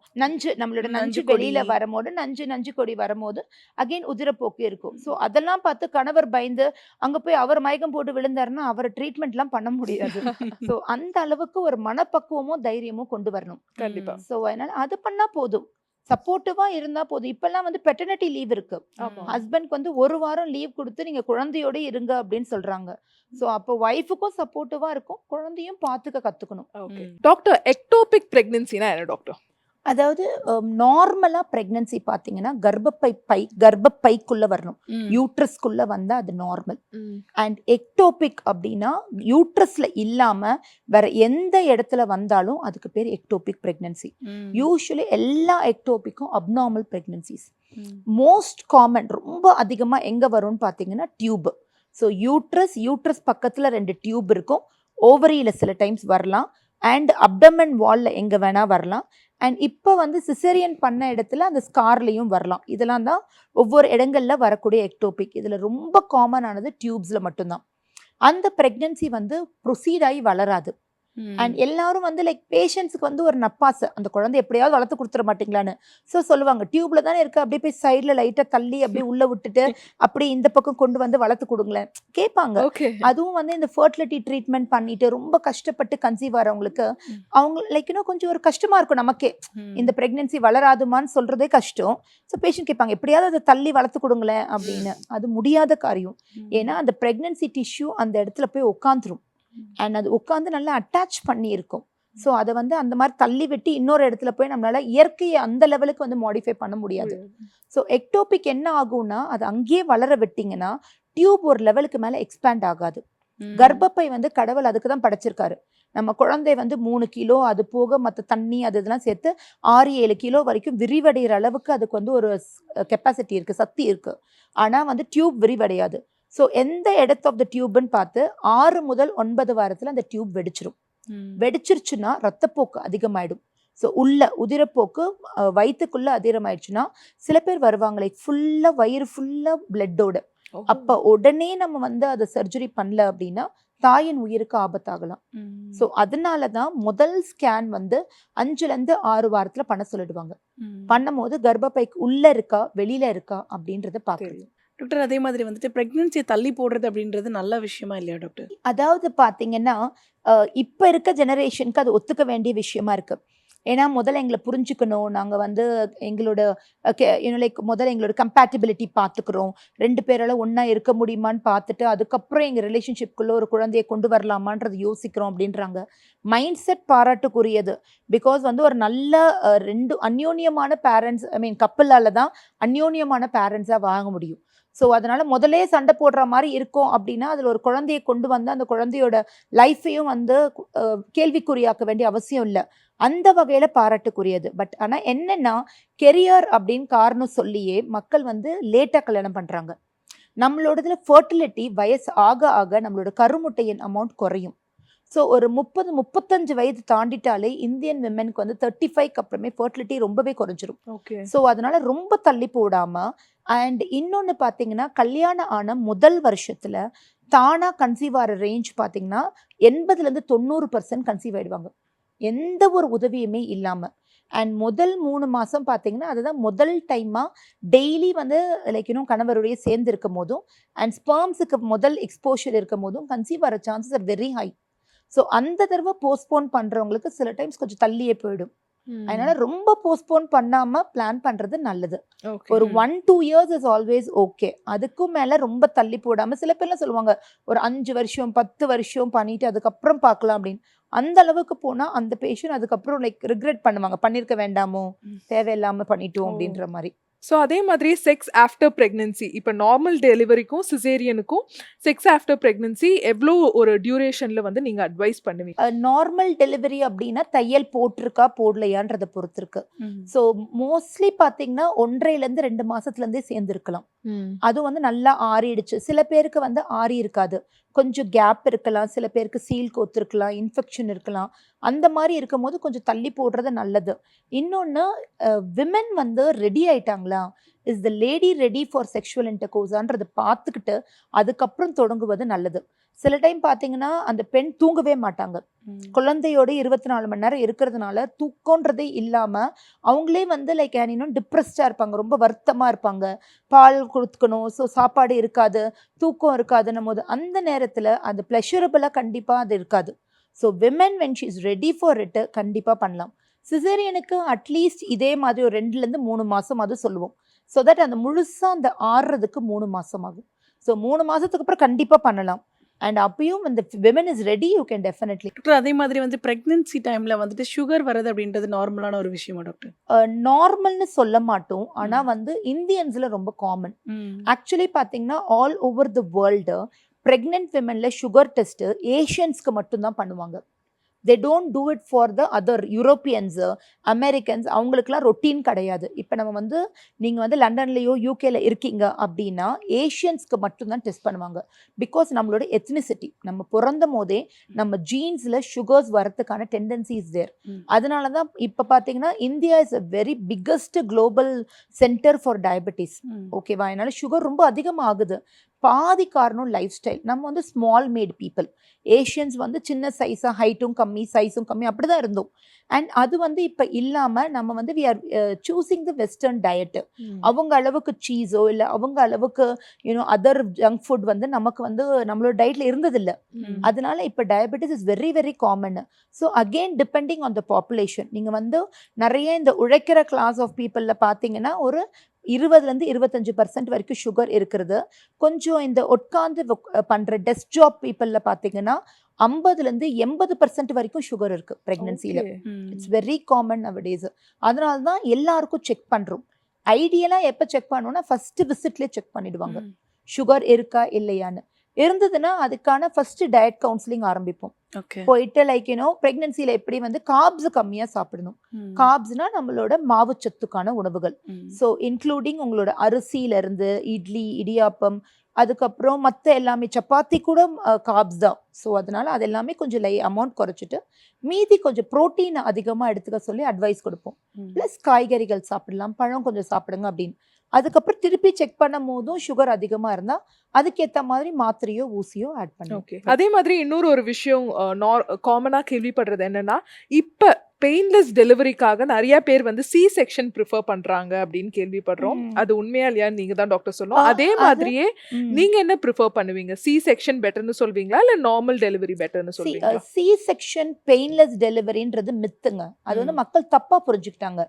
நம்மளோட நஞ்சு வெளியில வரும்போது நஞ்சு கொடி வரும்போது அகைன் உதிரப்போக்கு இருக்கும். ஸோ அதெல்லாம் பார்த்து கணவர் பயந்து அங்க போய் அவர் மயக்கம் போட்டு விழுந்தாருன்னா அவரை ட்ரீட்மெண்ட் எல்லாம் பண்ண முடியாது. ஸோ அந்த அளவுக்கு ஒரு மனப்பக்குவமும் தைரியமும் கொண்டு வரணும். கண்டிப்பா. ஸோ அதனால அது பண்ணா போதும், சப்போர்ட்டிவா இருந்தா போதும். இப்பெல்லாம் வந்து பெட்டர்னிட்டி லீவ் இருக்கு. ஹஸ்பண்ட்க்கு வந்து 1 வாரம் லீவ் கொடுத்து நீங்க குழந்தையோட இருங்க அப்படின்னு சொல்றாங்க. ஸோ அப்போ ஒய்ஃபுக்கும் சப்போர்ட்டிவா இருக்கும், குழந்தையும் பார்த்துக்க கத்துக்கணும். டாக்டர், எக்டோபிக் பிரெக்னன்சினா என்ன டாக்டர்? அதாவது நார்மலா பிரெக்னன்சி பாத்தீங்கன்னா கர்ப்பப்பைக்குள்ள வரணும், யூட்ரஸ்குள்ள வந்தா அது நார்மல். அண்ட் எக்டோபிக் அப்படின்னா யூட்ரஸ்ல இல்லாம வேற எந்த இடத்துல வந்தாலும் அதுக்கு பேர் எக்டோபிக் பிரெக்னன்சி. யூஸ்வலி எல்லா எக்டோபிக்கும் அப்நார்மல் பிரெக்னன்சிஸ். மோஸ்ட் காமன் ரொம்ப அதிகமா எங்க வரும்னு பாத்தீங்கன்னா டியூப். ஸோ யூட்ரஸ் பக்கத்துல 2 டியூப் இருக்கும். ஓவரியில சில டைம்ஸ் வரலாம், அண்ட் அப்டமன் வால்ல எங்க வேணா வரலாம். அண்ட் இப்போ வந்து சிசேரியன் பண்ண இடத்துல அந்த ஸ்கார்லையும் வரலாம். இதெல்லாம் தான் ஒவ்வொரு இடங்கள்ல வரக்கூடிய எக்டோபிக். இதுல ரொம்ப காமனானது டியூப்ஸ்ல மட்டும்தான். அந்த பிரெக்னன்சி வந்து ப்ரொசீட் ஆகி வளராது. அண்ட் எல்லாரும் வந்து லைக் பேஷண்ட்ஸுக்கு வந்து ஒரு நப்பாசை, அந்த குழந்தை எப்படியாவது வளர்த்து கொடுத்துட மாட்டீங்களான்னு. ஸோ சொல்லுவாங்க டியூப்ல தானே இருக்கு, அப்படியே போய் சைட்ல லைட்டா தள்ளி அப்படியே உள்ள விட்டுட்டு அப்படி இந்த பக்கம் கொண்டு வந்து வளர்த்து கொடுங்களேன் கேட்பாங்க. அதுவும் வந்து இந்த ஃபர்டிலிட்டி ட்ரீட்மெண்ட் பண்ணிட்டு ரொம்ப கஷ்டப்பட்டு கன்சீவ் ஆகிறவங்களுக்கு அவங்க லைக் இன்னும் கொஞ்சம் ஒரு கஷ்டமா இருக்கும் நமக்கே, இந்த பிரெக்னன்சி வளராதுமான்னு சொல்றதே கஷ்டம். ஸோ பேஷண்ட் கேட்பாங்க எப்படியாவது அதை தள்ளி வளர்த்து கொடுங்களேன் அப்படின்னு. அது முடியாத காரியம். ஏன்னா அந்த பிரெக்னன்சி டிஷ்யூ அந்த இடத்துல போய் உட்காந்துரும், அண்ட் அது உட்காந்து நல்லா அட்டாச் பண்ணி இருக்கும். ஸோ அதை வந்து அந்த மாதிரி தள்ளி விட்டு இன்னொரு இடத்துல போய் நம்மளால இயற்கையை அந்த லெவலுக்கு வந்து மாடிஃபை பண்ண முடியாது. ஸோ எக்டோபிக் என்ன ஆகும்னா அது அங்கேயே வளர விட்டீங்கன்னா டியூப் ஒரு லெவலுக்கு மேலே எக்ஸ்பேண்ட் ஆகாது. கர்ப்பப்பை வந்து கடவுள் அதுக்கு தான் படைச்சிருக்காரு. நம்ம குழந்தை வந்து 3 கிலோ அது போக மற்ற தண்ணி அது இதெல்லாம் சேர்த்து 6-7 கிலோ வரைக்கும் விரிவடைகிற அளவுக்கு அதுக்கு வந்து ஒரு கெப்பாசிட்டி இருக்கு, சக்தி இருக்கு. ஆனால் வந்து டியூப் விரிவடையாது. ஸோ எந்த இடத்து ஆஃப் த டியூப்னு பார்த்து 6 முதல் 9 வாரத்தில் அந்த டியூப் வெடிச்சிரும். வெடிச்சிருச்சுன்னா ரத்தப்போக்கு அதிகமாயிடும். ஸோ உதிரப்போக்கு வயிற்றுக்குள்ள அதிகமாயிடுச்சுன்னா சில பேர் வருவாங்களே ஃபுல்லா வயிறு ஃபுல்லா பிளட்டோட. அப்போ உடனே நம்ம வந்து அதை சர்ஜரி பண்ணல அப்படின்னா தாயின் உயிருக்கு ஆபத்தாகலாம். ஸோ அதனால தான் முதல் ஸ்கேன் வந்து 5லேருந்து 6 வாரத்துல பண்ண சொல்லிடுவாங்க. பண்ணும் போது கர்ப்பப்பைக்கு உள்ள இருக்கா வெளியில இருக்கா அப்படின்றத பார்க்கணும். டாக்டர், அதே மாதிரி வந்துட்டு பிரெக்னன்சியை தள்ளி போடுறது அப்படின்றது நல்ல விஷயமா இல்லையா டாக்டர்? அதாவது பார்த்தீங்கன்னா இப்போ இருக்க ஜெனரேஷனுக்கு அது ஒத்துக்க வேண்டிய விஷயமா இருக்கு. ஏன்னா முதல்ல எங்களை புரிஞ்சுக்கணும், நாங்கள் வந்து எங்களோட லைக் முதல்ல எங்களோட கம்பேட்டிபிலிட்டி பார்த்துக்கிறோம், 2 பேரால ஒன்றா இருக்க முடியுமான்னு பார்த்துட்டு அதுக்கப்புறம் எங்கள் ரிலேஷன்ஷிப்குள்ளே ஒரு குழந்தையை கொண்டு வரலாமான்றது யோசிக்கிறோம் அப்படின்றாங்க. மைண்ட் செட் பாராட்டுக்குரியது. பிகாஸ் வந்து ஒரு நல்ல 2 அந்யோன்யமான பேரண்ட்ஸ் கப்பலால தான் அந்யோன்யமான பேரண்ட்ஸாக வாங்க முடியும். ஸோ அதனால முதலே சண்டை போடுற மாதிரி இருக்கும் அப்படின்னா அதில் ஒரு குழந்தையை கொண்டு வந்து அந்த குழந்தையோட லைஃப்பையும் வந்து கேள்விக்குறியாக்க வேண்டிய அவசியம் இல்லை. அந்த வகையில் பாராட்டுக்குரியது. பட் ஆனால் என்னென்னா கெரியர் அப்படின்னு காரணம் சொல்லியே மக்கள் வந்து லேட்டாக கல்யாணம் பண்ணுறாங்க. நம்மளோடதுல ஃபர்டிலிட்டி வயசு ஆக ஆக நம்மளோட கருமுட்டையின் அமௌண்ட் குறையும். ஸோ ஒரு 30-35 வயது தாண்டிட்டாலே இந்தியன் விமென்க்கு வந்து 35க்கு அப்புறமே ஃபர்டிலிட்டி ரொம்பவே குறைஞ்சிரும். ஸோ அதனால ரொம்ப தள்ளி போடாமல், அண்ட் இன்னொன்று பார்த்தீங்கன்னா கல்யாணம் ஆன முதல் வருஷத்தில் தானாக கன்சீவ் ஆகிற ரேஞ்ச் பார்த்தீங்கன்னா 80லேருந்து 90% கன்சீவ் ஆகிடுவாங்க எந்த ஒரு உதவியுமே இல்லாமல். அண்ட் முதல் 3 மாதம் பார்த்தீங்கன்னா அதுதான் முதல் டைமாக டெய்லி வந்து லைக் கணவருடைய சேர்ந்து இருக்கும் போதும் அண்ட் ஸ்பெர்ம்ஸுக்கு முதல் எக்ஸ்போஷர் இருக்கும் போதும் கன்சீவ் ஆகிற chances are very high. So அந்த தடவை போஸ்ட்போன் பண்ணுறவங்களுக்கு சில டைம்ஸ் கொஞ்சம் தள்ளியே போயிடும். அதனால ரொம்ப போஸ்ட்போன் பண்ணாம பிளான் பண்றது நல்லது. ஓகே. ஒரு 1-2 இயர்ஸ் இஸ் ஆல்வேஸ் ஓகே. அதுக்கும் மேல ரொம்ப தள்ளி போடாம, சில பேர்லாம் சொல்லுவாங்க ஒரு 5 வருஷம் 10 வருஷம் பண்ணிட்டு அதுக்கப்புறம் பார்க்கலாம் அப்படின்னு. அந்த அளவுக்கு போனா அந்த பேஷண்ட் அதுக்கப்புறம் லைக் ரிக்ரெட் பண்ணுவாங்க, பண்ணிருக்க வேண்டாமோ, தேவையில்லாம பண்ணிட்டோம் ஓ. அப்படின்ற மாதிரி. ஸோ அதே மாதிரி செக்ஸ் ஆஃப்டர் ப்ரெக்னன்சி, இப்போ நார்மல் டெலிவரிக்கும் சிசேரியனுக்கும் செக்ஸ் ஆஃப்டர் ப்ரெக்னன்சி எவ்வளோ ஒரு டியூரேஷனில் வந்து நீங்கள் அட்வைஸ் பண்ணுவீங்க? நார்மல் டெலிவரி அப்படின்னா தையல் போட்டிருக்கா போடலையான்றதை பொறுத்து இருக்கு. ஸோ மோஸ்ட்லி பார்த்தீங்கன்னா 1.5 2 மாசத்துலேருந்தே சேர்ந்துருக்கலாம். அது வந்து நல்லா ஆறிடுச்சு. சில பேருக்கு வந்து ஆறி இருக்காது, கொஞ்சம் கேப் இருக்கலாம், சில பேருக்கு சீல் கோத்துருக்கலாம், இன்ஃபெக்ஷன் இருக்கலாம். அந்த மாதிரி இருக்கும் போது கொஞ்சம் தள்ளி போடுறது நல்லது. இன்னொன்று, விமென் வந்து ரெடி ஆயிட்டாங்களா, is the lady ready for sexual இன்டர்கோர்ஸான்றதை பார்த்துக்கிட்டு அதுக்கப்புறம் தொடங்குவது நல்லது. சில டைம் பார்த்தீங்கன்னா அந்த பெண் தூங்கவே மாட்டாங்க, குழந்தையோட 24 மணி நேரம் இருக்கிறதுனால தூக்கன்றதே இல்லாமல் அவங்களே வந்து லைக் இன்னும் டிப்ரெஸ்டாக இருப்பாங்க, ரொம்ப வருத்தமாக இருப்பாங்க, பால் கொடுக்கணும், ஸோ சாப்பாடு இருக்காது, தூக்கம் இருக்காதுன்னும் போது அந்த நேரத்தில் அது ப்ளஷரபிளாக கண்டிப்பாக அது இருக்காது. So women when she is ready for it கண்டிப்பாக பண்ணலாம். சிசேரியனுக்கு அட்லீஸ்ட் இதே மாதிரி ஒரு 2-3 மாதம் அது சொல்லுவோம். ஸோ தட் அந்த முழுசாக அந்த ஆறுறதுக்கு 3 மாதம் ஆகும். ஸோ 3 மாதத்துக்கு அப்புறம் கண்டிப்பாக பண்ணலாம். அண்ட் அப்பயும் இந்த women is ready, you can definitely. Doctor அதே மாதிரி வந்து பிரெக்னன்சி டைம்ல வந்துட்டு சுகர் வரது அப்படின்றது நார்மலான ஒரு விஷயமா டாக்டர்? நார்மல்னு சொல்ல மாட்டோம், ஆனால் வந்து இந்தியன்ஸில் ரொம்ப காமன். ஆக்சுவலி பார்த்தீங்கன்னா all over the world pregnant விமனில் சுகர் டெஸ்ட்டு ஏஷியன்ஸ்க்கு மட்டும்தான் பண்ணுவாங்க. They don't do it for the other Europeans, Americans, அவங்களுக்குலாம் ரொட்டீன் கிடையாது. இப்போ நம்ம வந்து நீங்கள் வந்து லண்டன்லேயோ யூகேல இருக்கீங்க அப்படின்னா ஏஷியன்ஸ்க்கு மட்டும்தான் டெஸ்ட் பண்ணுவாங்க. பிகாஸ் நம்மளோட எத்னிசிட்டி, நம்ம பிறந்த போதே நம்ம ஜீன்ஸில் சுகர்ஸ் வரத்துக்கான டெண்டன்சி இஸ் தேர். அதனால தான் இப்போ பார்த்தீங்கன்னா India is a very biggest global centre for diabetes. ஓகேவா? அதனால சுகர் ரொம்ப அதிகமாகுது. பாதி காரணம் லைஃப் ஸ்டைல். நம்ம வந்து ஸ்மால் மேட் பீப்புள், ஏஷியன்ஸ் வந்து சின்ன சைஸாக, ஹைட்டும் கம்மி சைஸும் கம்மி அப்படி தான் இருந்தோம். அண்ட் அது வந்து இப்போ இல்லாமல் நம்ம வந்து we are choosing the western diet. அவங்க அளவுக்கு சீஸோ இல்லை அவங்க அளவுக்கு அதர் ஜங்க் ஃபுட் வந்து நமக்கு வந்து நம்மளோட டயட்டில் இருந்ததில்லை. அதனால இப்போ diabetes is very very common. So again depending on the population, நீங்கள் வந்து நிறைய இந்த உழைக்கிற கிளாஸ் ஆஃப் பீப்புளில் பார்த்தீங்கன்னா ஒரு 20-25% வரைக்கும் சுகர் இருக்கிறது. கொஞ்சம் இந்த உட்கார்ந்து பண்ணுற டெஸ்க் ஜாப் பீப்புளில் பார்த்தீங்கன்னா 50-80% வரைக்கும் சுகர் இருக்கு பிரெக்னன்சியில். It's very common nowadays. அதனால தான் எல்லாருக்கும் செக் பண்ணுறோம். ஐடியலாக எப்போ செக் பண்ணோம்னா ஃபர்ஸ்ட் விசிட்லேயே செக் பண்ணிடுவாங்க சுகர் இருக்கா இல்லையான்னு. இருந்ததுன்னா அதுக்கான ஃபர்ஸ்ட் டயட் கவுன்சிலிங் ஆரம்பிப்போம். போயிட்டு லைக் பிரெக்னன்சியில் எப்படி வந்து கார்ப்ஸ் கம்மியாக சாப்பிடணும். கார்ப்ஸ்னா நம்மளோட மாவுச்சத்துக்கான உணவுகள். ஸோ இன்க்ளூடிங் உங்களோட அரிசியிலேருந்து இட்லி, இடியாப்பம், அதுக்கப்புறம் மற்ற எல்லாமே சப்பாத்தி கூட கார்ப்ஸ் தான். ஸோ அதனால அது எல்லாமே கொஞ்சம் அமௌண்ட் குறைச்சிட்டு மீதி கொஞ்சம் ப்ரோட்டீன் அதிகமாக எடுத்துக்க சொல்லி அட்வைஸ் கொடுப்போம். ப்ளஸ் காய்கறிகள் சாப்பிடலாம், பழம் கொஞ்சம் சாப்பிடுங்க அப்படின்னு. அதுக்கப்புறம் திருப்பி செக் பண்ணும் போதும் சுகர் அதிகமாக இருந்தால் அதுக்கேற்ற மாதிரி மாத்திரையோ ஊசியோ ஆட் பண்ணுவோம். அதே மாதிரி இன்னொரு ஒரு விஷயம் காமனாக கேள்விப்படுறது என்னன்னா, இப்போ பெயின்லெஸ் டெலிவரிக்காக நிறைய பேர் வந்து சி செக்ஷன் ப்ரிஃபர் பண்றாங்க அப்படின்னு கேள்விப்படுறோம். அது உண்மையா இல்லையான்னு நீங்க தான் டாக்டர் சொல்லணும். அதே மாதிரியே நீங்க என்ன ப்ரிஃபர் பண்ணுவீங்க? சி செக்ஷன் பெட்டர்னு சொல்வீங்களா இல்ல நார்மல் டெலிவரி பெட்டர்னு சொல்வீங்களா? சி செக்ஷன் பெயின்லெஸ் டெலிவரின்றது மித்துங்க. அது வந்து மக்கள் தப்பா புரிஞ்சுக்கிட்டாங்க.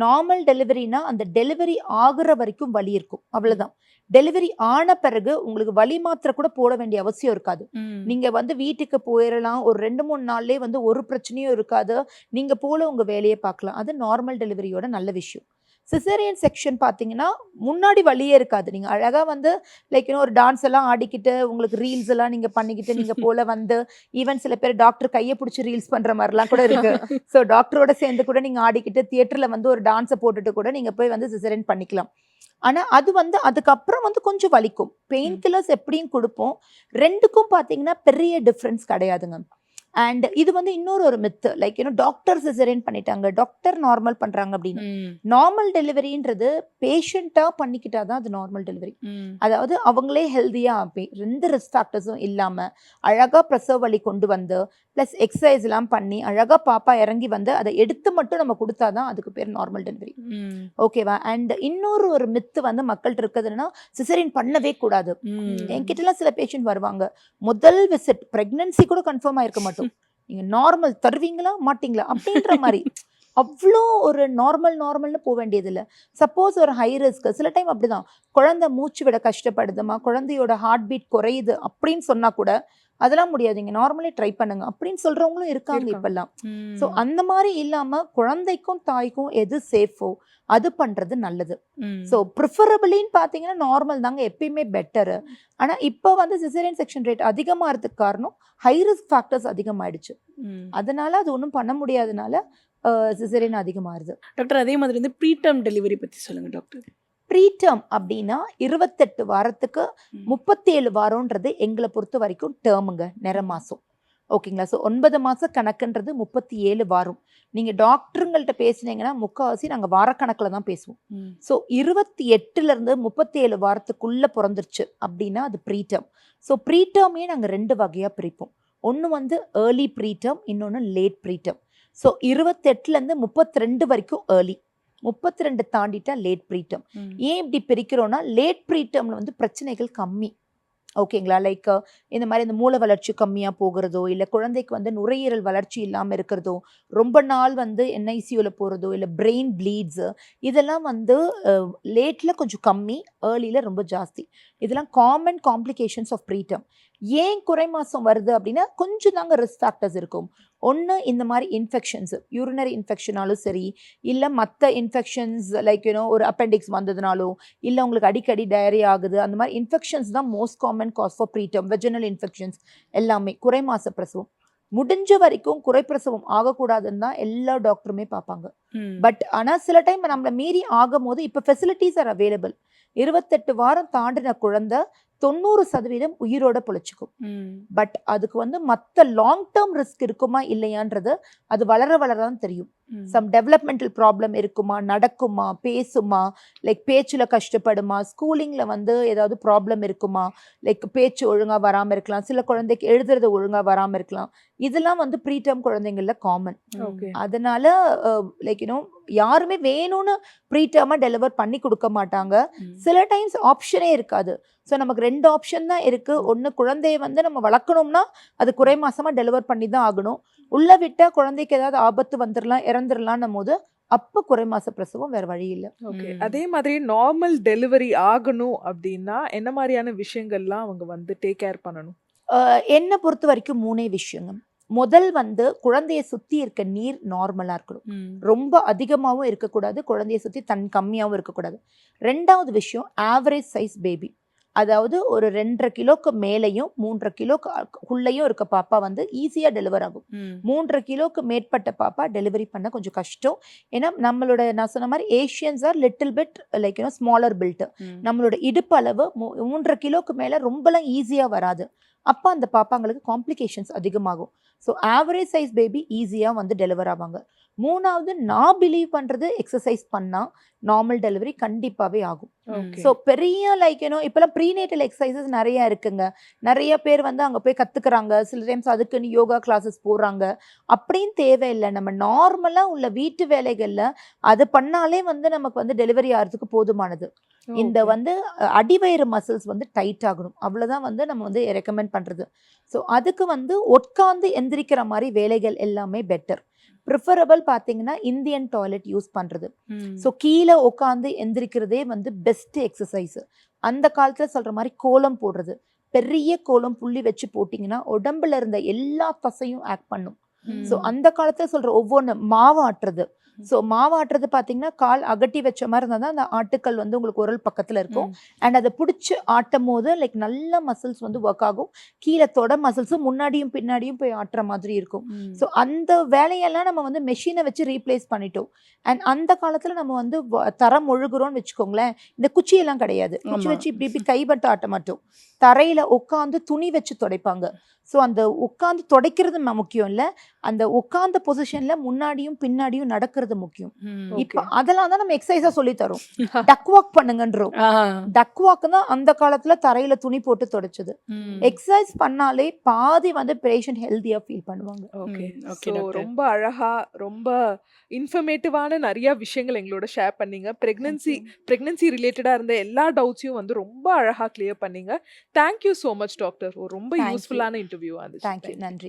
நார்மல் டெலிவரினா அந்த டெலிவரி ஆகுற வரைக்கும் வலி இருக்கும், அவ்வளவுதான். டெலிவரி ஆன பிறகு உங்களுக்கு வலி மாத்திரை கூட போட வேண்டிய அவசியம் இருக்காது. நீங்க வந்து வீட்டுக்கு போயிடலாம், ஒரு 2-3 நாள்லயே வந்து ஒரு பிரச்சனையும் இருக்காது, நீங்க போல உங்க வேலையை பார்க்கலாம். அது நார்மல் டெலிவரியோட நல்ல விஷயம். சிசேரியன் செக்ஷன் பார்த்தீங்கன்னா முன்னாடி வலியே இருக்காது. நீங்கள் அழகாக வந்து லைக் ஒரு டான்ஸ் எல்லாம் ஆடிக்கிட்டு உங்களுக்கு ரீல்ஸ் எல்லாம் நீங்கள் பண்ணிக்கிட்டு நீங்கள் போல வந்து ஈவன் சில பேர் டாக்டர் கையை பிடிச்சி ரீல்ஸ் பண்ணுற மாதிரிலாம் கூட இருக்கு. ஸோ டாக்டரோட சேர்ந்து கூட நீங்கள் ஆடிக்கிட்டு தியேட்டரில் வந்து ஒரு டான்ஸை போட்டுட்டு கூட நீங்கள் போய் வந்து சிசேரியன் பண்ணிக்கலாம். ஆனால் அது வந்து அதுக்கப்புறம் வந்து கொஞ்சம் வலிக்கும். பெயின் கில்லர்ஸ் எப்படியும் கொடுப்போம். ரெண்டுக்கும் பார்த்தீங்கன்னா பெரிய டிஃப்ரென்ஸ் கிடையாதுங்க. அண்ட் இது வந்து இன்னொரு ஒரு மித்து, லைக் டாக்டர் சிசேரியன் பண்ணிட்டாங்க, டாக்டர் நார்மல் பண்றாங்க அப்படின்னு. நார்மல் டெலிவரின்றது பேஷண்டா பண்ணிக்கிட்டா தான் அது நார்மல் டெலிவரி. அதாவது அவங்களே ஹெல்தியா எந்த ரிஸ்க் ஃபேக்டர்ஸும் இல்லாம அழகா பிரசவ வலி கொண்டு வந்து பிளஸ் எக்ஸசைஸ் எல்லாம் பண்ணி அழகா பாப்பா இறங்கி வந்து அதை எடுத்து மட்டும் நம்ம கொடுத்தாதான் அதுக்கு பேர் நார்மல் டெலிவரி. ஓகேவா? அண்ட் இன்னொரு ஒரு மித்து வந்து மக்கள்கிட்ட இருக்கிறதுனா சிசேரியன் பண்ணவே கூடாது. என்கிட்ட எல்லாம் சில பேஷண்ட் வருவாங்க, முதல் விசிட் பிரெக்னன்சி கூட கன்ஃபார்ம் ஆயிருக்க மாட்டோம், நீங்க நார்மல் தருவீங்களா மாட்டீங்களா அப்படின்ற மாதிரி. அவ்வளோ ஒரு நார்மல்னு போக வேண்டியது இல்லை. சப்போஸ் ஒரு ஹை ரிஸ்க் சில டைம் அப்படிதான், குழந்தை மூச்சு விட கஷ்டப்படுதுமா, குழந்தையோட ஹார்ட் பீட் குறையுது அப்படின்னு சொன்னா கூட அதெல்லாம் முடியாதுங்க, நார்மலி ட்ரை பண்ணுங்க அப்படின்னு சொல்றவங்களும் இருக்காங்க இப்பெல்லாம். ஸோ அந்த மாதிரி இல்லாம குழந்தைக்கும் தாய்க்கும் எது சேஃபோ அது பண்றது நல்லது. ஸோ ப்ரிஃபரபிளின்னு பார்த்தீங்கன்னா நார்மல் தாங்க எப்பயுமே பெட்டரு. ஆனால் இப்போ வந்து சிசேரியன் செக்ஷன் ரேட் அதிகமாகிறதுக்கு காரணம் ஹை ரிஸ்க் ஃபேக்டர்ஸ் அதிகமாயிடுச்சு. அதனால அது ஒன்றும் பண்ண முடியாதனால சிசேரியன் அதிகமாகுது. டாக்டர் அதே மாதிரி வந்து ப்ரீடம் டெலிவரி பற்றி சொல்லுங்க டாக்டர். ப்ரீடம் அப்படின்னா 28 வாரத்துக்கு 37 வாரம்ன்றது எங்களை பொறுத்த வரைக்கும் டேர்முங்க, நிற மாதம். ஓகேங்களா? ஸோ 9 மாத கணக்குன்றது 37 வாரம். நீங்கள் டாக்டருங்கள்ட்ட பேசுனீங்கன்னா முக்கால்வாசி நாங்கள் வாரக்கணக்கில் தான் பேசுவோம். ஸோ 28லேருந்து 37 வாரத்துக்குள்ளே பிறந்துருச்சு அப்படின்னா அது ப்ரீடம். ஸோ ப்ரீடமே நாங்கள் 2 வகையாக பிரிப்போம். ஒன்று வந்து ஏர்லி ப்ரீடம், இன்னொன்று லேட் ப்ரீடம். ஸோ 28லேருந்து 32 வரைக்கும் ஏர்லி, 32 தாண்டிட்டா லேட் ப்ரீடம். ஏன் இப்படி பிரிக்கிறோன்னா லேட் ப்ரீடம்ல வந்து பிரச்சனைகள் கம்மி. ஓகேங்களா? லைக் இந்த மாதிரி இந்த மூளை வளர்ச்சி கம்மியாக போகிறதோ, இல்லை குழந்தைக்கு வந்து நுரையீரல் வளர்ச்சி இல்லாமல் இருக்கிறதோ, ரொம்ப நாள் வந்து என்ஐசியூவில் போகிறதோ, இல்லை பிரெயின் ப்ளீட்ஸு, இதெல்லாம் வந்து லேட்டில் கொஞ்சம் கம்மி, ஏர்லியில் ரொம்ப ஜாஸ்தி. இதெல்லாம் காமன் காம்ப்ளிகேஷன்ஸ் ஆஃப் ப்ரீடம். ஏன் குறை மாதம் வருது அப்படின்னா கொஞ்சம் தாங்க ரிஸ்க் ஃபேக்டர்ஸ் இருக்கும். ஒன்று இந்த மாதிரி இன்ஃபெக்ஷன்ஸ், யூரினரி இன்ஃபெக்ஷனாலும் சரி, இல்லை மற்ற இன்ஃபெக்ஷன்ஸ் லைக் ஒரு அப்பெண்டிக்ஸ் வந்ததுனாலோ, இல்லை உங்களுக்கு அடிக்கடி டயரி ஆகுது, அந்த மாதிரி இன்ஃபெக்ஷன்ஸ் தான் most common cause for preterm. Vaginal infections எல்லாமே குறை மாத பிரசவம். முடிஞ்ச வரைக்கும் குறை பிரசவம் ஆகக்கூடாதுன்னு தான் எல்லா டாக்டருமே பார்ப்பாங்க. பட் ஆனால் சில டைம் நம்மளை மீறி ஆகும் போது இப்போ ஃபெசிலிட்டிஸ் ஆர் அவைலபிள். 28 வாரம் தாண்டின குழந்தை 90% உயிரோட பொழைச்சிக்கும். பட் அதுக்கு வந்து மற்ற லாங் டேர்ம் ரிஸ்க் இருக்குமா இல்லையான்றது அது வளர தான் தெரியும். சம் டெவலப்மெண்டல் ப்ராப்ளம் இருக்குமா, நடக்குமா, பேசுமா, லைக் பேச்சில் கஷ்டப்படுமா, ஸ்கூலிங்கில் வந்து ஏதாவது ப்ராப்ளம் இருக்குமா, லைக் பேச்சு ஒழுங்காக வராமல் இருக்கலாம், சில குழந்தைக்கு எழுதுறது ஒழுங்காக வராமல் இருக்கலாம். இதெல்லாம் வந்து ப்ரீடம் குழந்தைங்களில் காமன். அதனால லைக் யாருமே வேணும்னு ப்ரீடமாக டெலிவர் பண்ணி கொடுக்க மாட்டாங்க. சில டைம்ஸ் ஆப்ஷனே இருக்காது. ஸோ நமக்கு 2 ஆப்ஷன் தான் இருக்குது. ஒன்று, குழந்தைய வந்து நம்ம வளர்க்கணும்னா அது குறை மாசமாக டெலிவர் பண்ணி தான் ஆகணும். உள்ள விட்டால் குழந்தைக்கு ஏதாவது ஆபத்து வந்துடலாம், இறந்துடலான்னும் போது அப்போ குறை மாச பிரசவம் வேற வழி இல்லை. ஓகே. அதே மாதிரி நார்மல் டெலிவரி ஆகணும் அப்படின்னா என்ன மாதிரியான விஷயங்கள்லாம் அவங்க வந்து டேக் கேர் பண்ணணும்? என்னை பொறுத்த வரைக்கும் 3 விஷயங்க. முதல் வந்து குழந்தைய சுற்றி இருக்க நீர் நார்மலாக இருக்கணும். ரொம்ப அதிகமாகவும் இருக்கக்கூடாது, குழந்தைய சுற்றி கம்மியாகவும் இருக்கக்கூடாது. 2வது விஷயம் ஆவரேஜ் சைஸ் பேபி. அதாவது ஒரு 2.5 கிலோக்கு மேலேயும் 3.5 கிலோக்கு உள்ளேயும் இருக்க பாப்பா வந்து ஈஸியாக டெலிவர் ஆகும். 3.5 கிலோக்கு மேற்பட்ட பாப்பா டெலிவரி பண்ண கொஞ்சம் கஷ்டம். ஏன்னா நம்மளோட நான் சொன்ன மாதிரி Asians are little bit like smaller build. நம்மளோட இடுப்பு அளவு 3.5 கிலோக்கு மேலே ரொம்பலாம் ஈஸியாக வராது. அப்போ அந்த பாப்பாங்களுக்கு காம்ப்ளிகேஷன்ஸ் அதிகமாகும். ஸோ ஆவரேஜ் சைஸ் பேபி ஈஸியாக வந்து டெலிவர் ஆவாங்க. 3வது, நான் பிலீவ் பண்ணுறது எக்ஸசைஸ் பண்ணால் நார்மல் டெலிவரி கண்டிப்பாகவே ஆகும். ஸோ பெரிய லைக் இப்போலாம் ப்ரீநேட்டல் எக்ஸசைசஸ் நிறையா இருக்குங்க. நிறைய பேர் வந்து அங்கே போய் கற்றுக்குறாங்க. சில டைம்ஸ் அதுக்குன்னு யோகா கிளாஸஸ் போடுறாங்க. அப்படின்னு தேவையில்லை. நம்ம நார்மலாக உள்ள வீட்டு வேலைகளில் அது பண்ணாலே வந்து நமக்கு வந்து டெலிவரி ஆகிறதுக்கு போதுமானது. இந்த வந்து அடிவயிறு மசில்ஸ் வந்து டைட் ஆகணும், அவ்வளோதான் வந்து நம்ம வந்து ரெக்கமெண்ட் பண்ணுறது. ஸோ அதுக்கு வந்து உட்காந்து எந்திரிக்கிற மாதிரி வேலைகள் எல்லாமே பெட்டர். ப்ரிஃபரபிள் பார்த்தீங்கன்னா இந்தியன் டாய்லெட் யூஸ் பண்ணுறது. ஸோ கீழே உட்காந்து எந்திரிக்கிறதே வந்து பெஸ்ட்டு எக்ஸசைஸு. அந்த காலத்தில் சொல்கிற மாதிரி கோலம் போடுறது, பெரிய கோலம் புள்ளி வச்சு போட்டிங்கன்னா உடம்புல இருந்த எல்லா தசையும் ஆக்ட் பண்ணும். ஸோ அந்த காலத்தில் சொல்கிற ஒவ்வொன்று மாவாட்டுறது. ஸோ மாவாட்டுறது பார்த்தீங்கன்னா கால் அகட்டி வச்ச மாதிரி இருந்தால் தான் அந்த ஆட்டுக்கள் வந்து உங்களுக்கு உரல் பக்கத்தில் இருக்கும். அண்ட் அதை பிடிச்சி ஆட்டும் போது லைக் நல்ல மசில்ஸ் வந்து ஒர்க் ஆகும். கீழே தொட மசில்ஸும் முன்னாடியும் பின்னாடியும் போய் ஆட்டுற மாதிரி இருக்கும். ஸோ அந்த வேலையெல்லாம் நம்ம வந்து மெஷினை வச்சு ரீப்ளேஸ் பண்ணிட்டோம். அண்ட் அந்த காலத்தில் நம்ம வந்து தரம் ஒழுகுறோன்னு வச்சுக்கோங்களேன், இந்த குச்சியெல்லாம் கிடையாது. குச்சி வச்சு இப்படி இப்படி கைப்பட்டு ஆட்ட மாட்டோம். தரையில் உட்காந்து துணி வச்சு துடைப்பாங்க. ஸோ அந்த உட்காந்து துடைக்கிறது முக்கியம் இல்லை, அந்த உட்காந்த பொசிஷனில் முன்னாடியும் பின்னாடியும் நடக்கிறது முக்கியம். இப்போ அதெல்லாம் தான் நம்ம எக்ஸசைஸாக சொல்லி தரோம். டக் வாக் பண்ணுங்கன்றோம். டக் வாக் தான் அந்த காலத்தில் தரையில் துணி போட்டு துடைச்சது. எக்ஸசைஸ் பண்ணாலே பாதி வந்து பேஷண்ட் ஹெல்த்தியாக ஃபீல் பண்ணுவாங்க. ஓகே. ரொம்ப அழகா, ரொம்ப இன்ஃபர்மேட்டிவான நிறைய விஷயங்கள் எங்களோட ஷேர் பண்ணீங்க. பிரெக்னன்சி ரிலேட்டடாக இருந்த எல்லா டவுட்ஸையும் வந்து ரொம்ப அழகாக கிளியர் பண்ணீங்க. Thank you so much doctor. ரொம்ப யூஸ்ஃபுல்லான இன்டர்வியூ. தேங்க்யூ. நன்றி.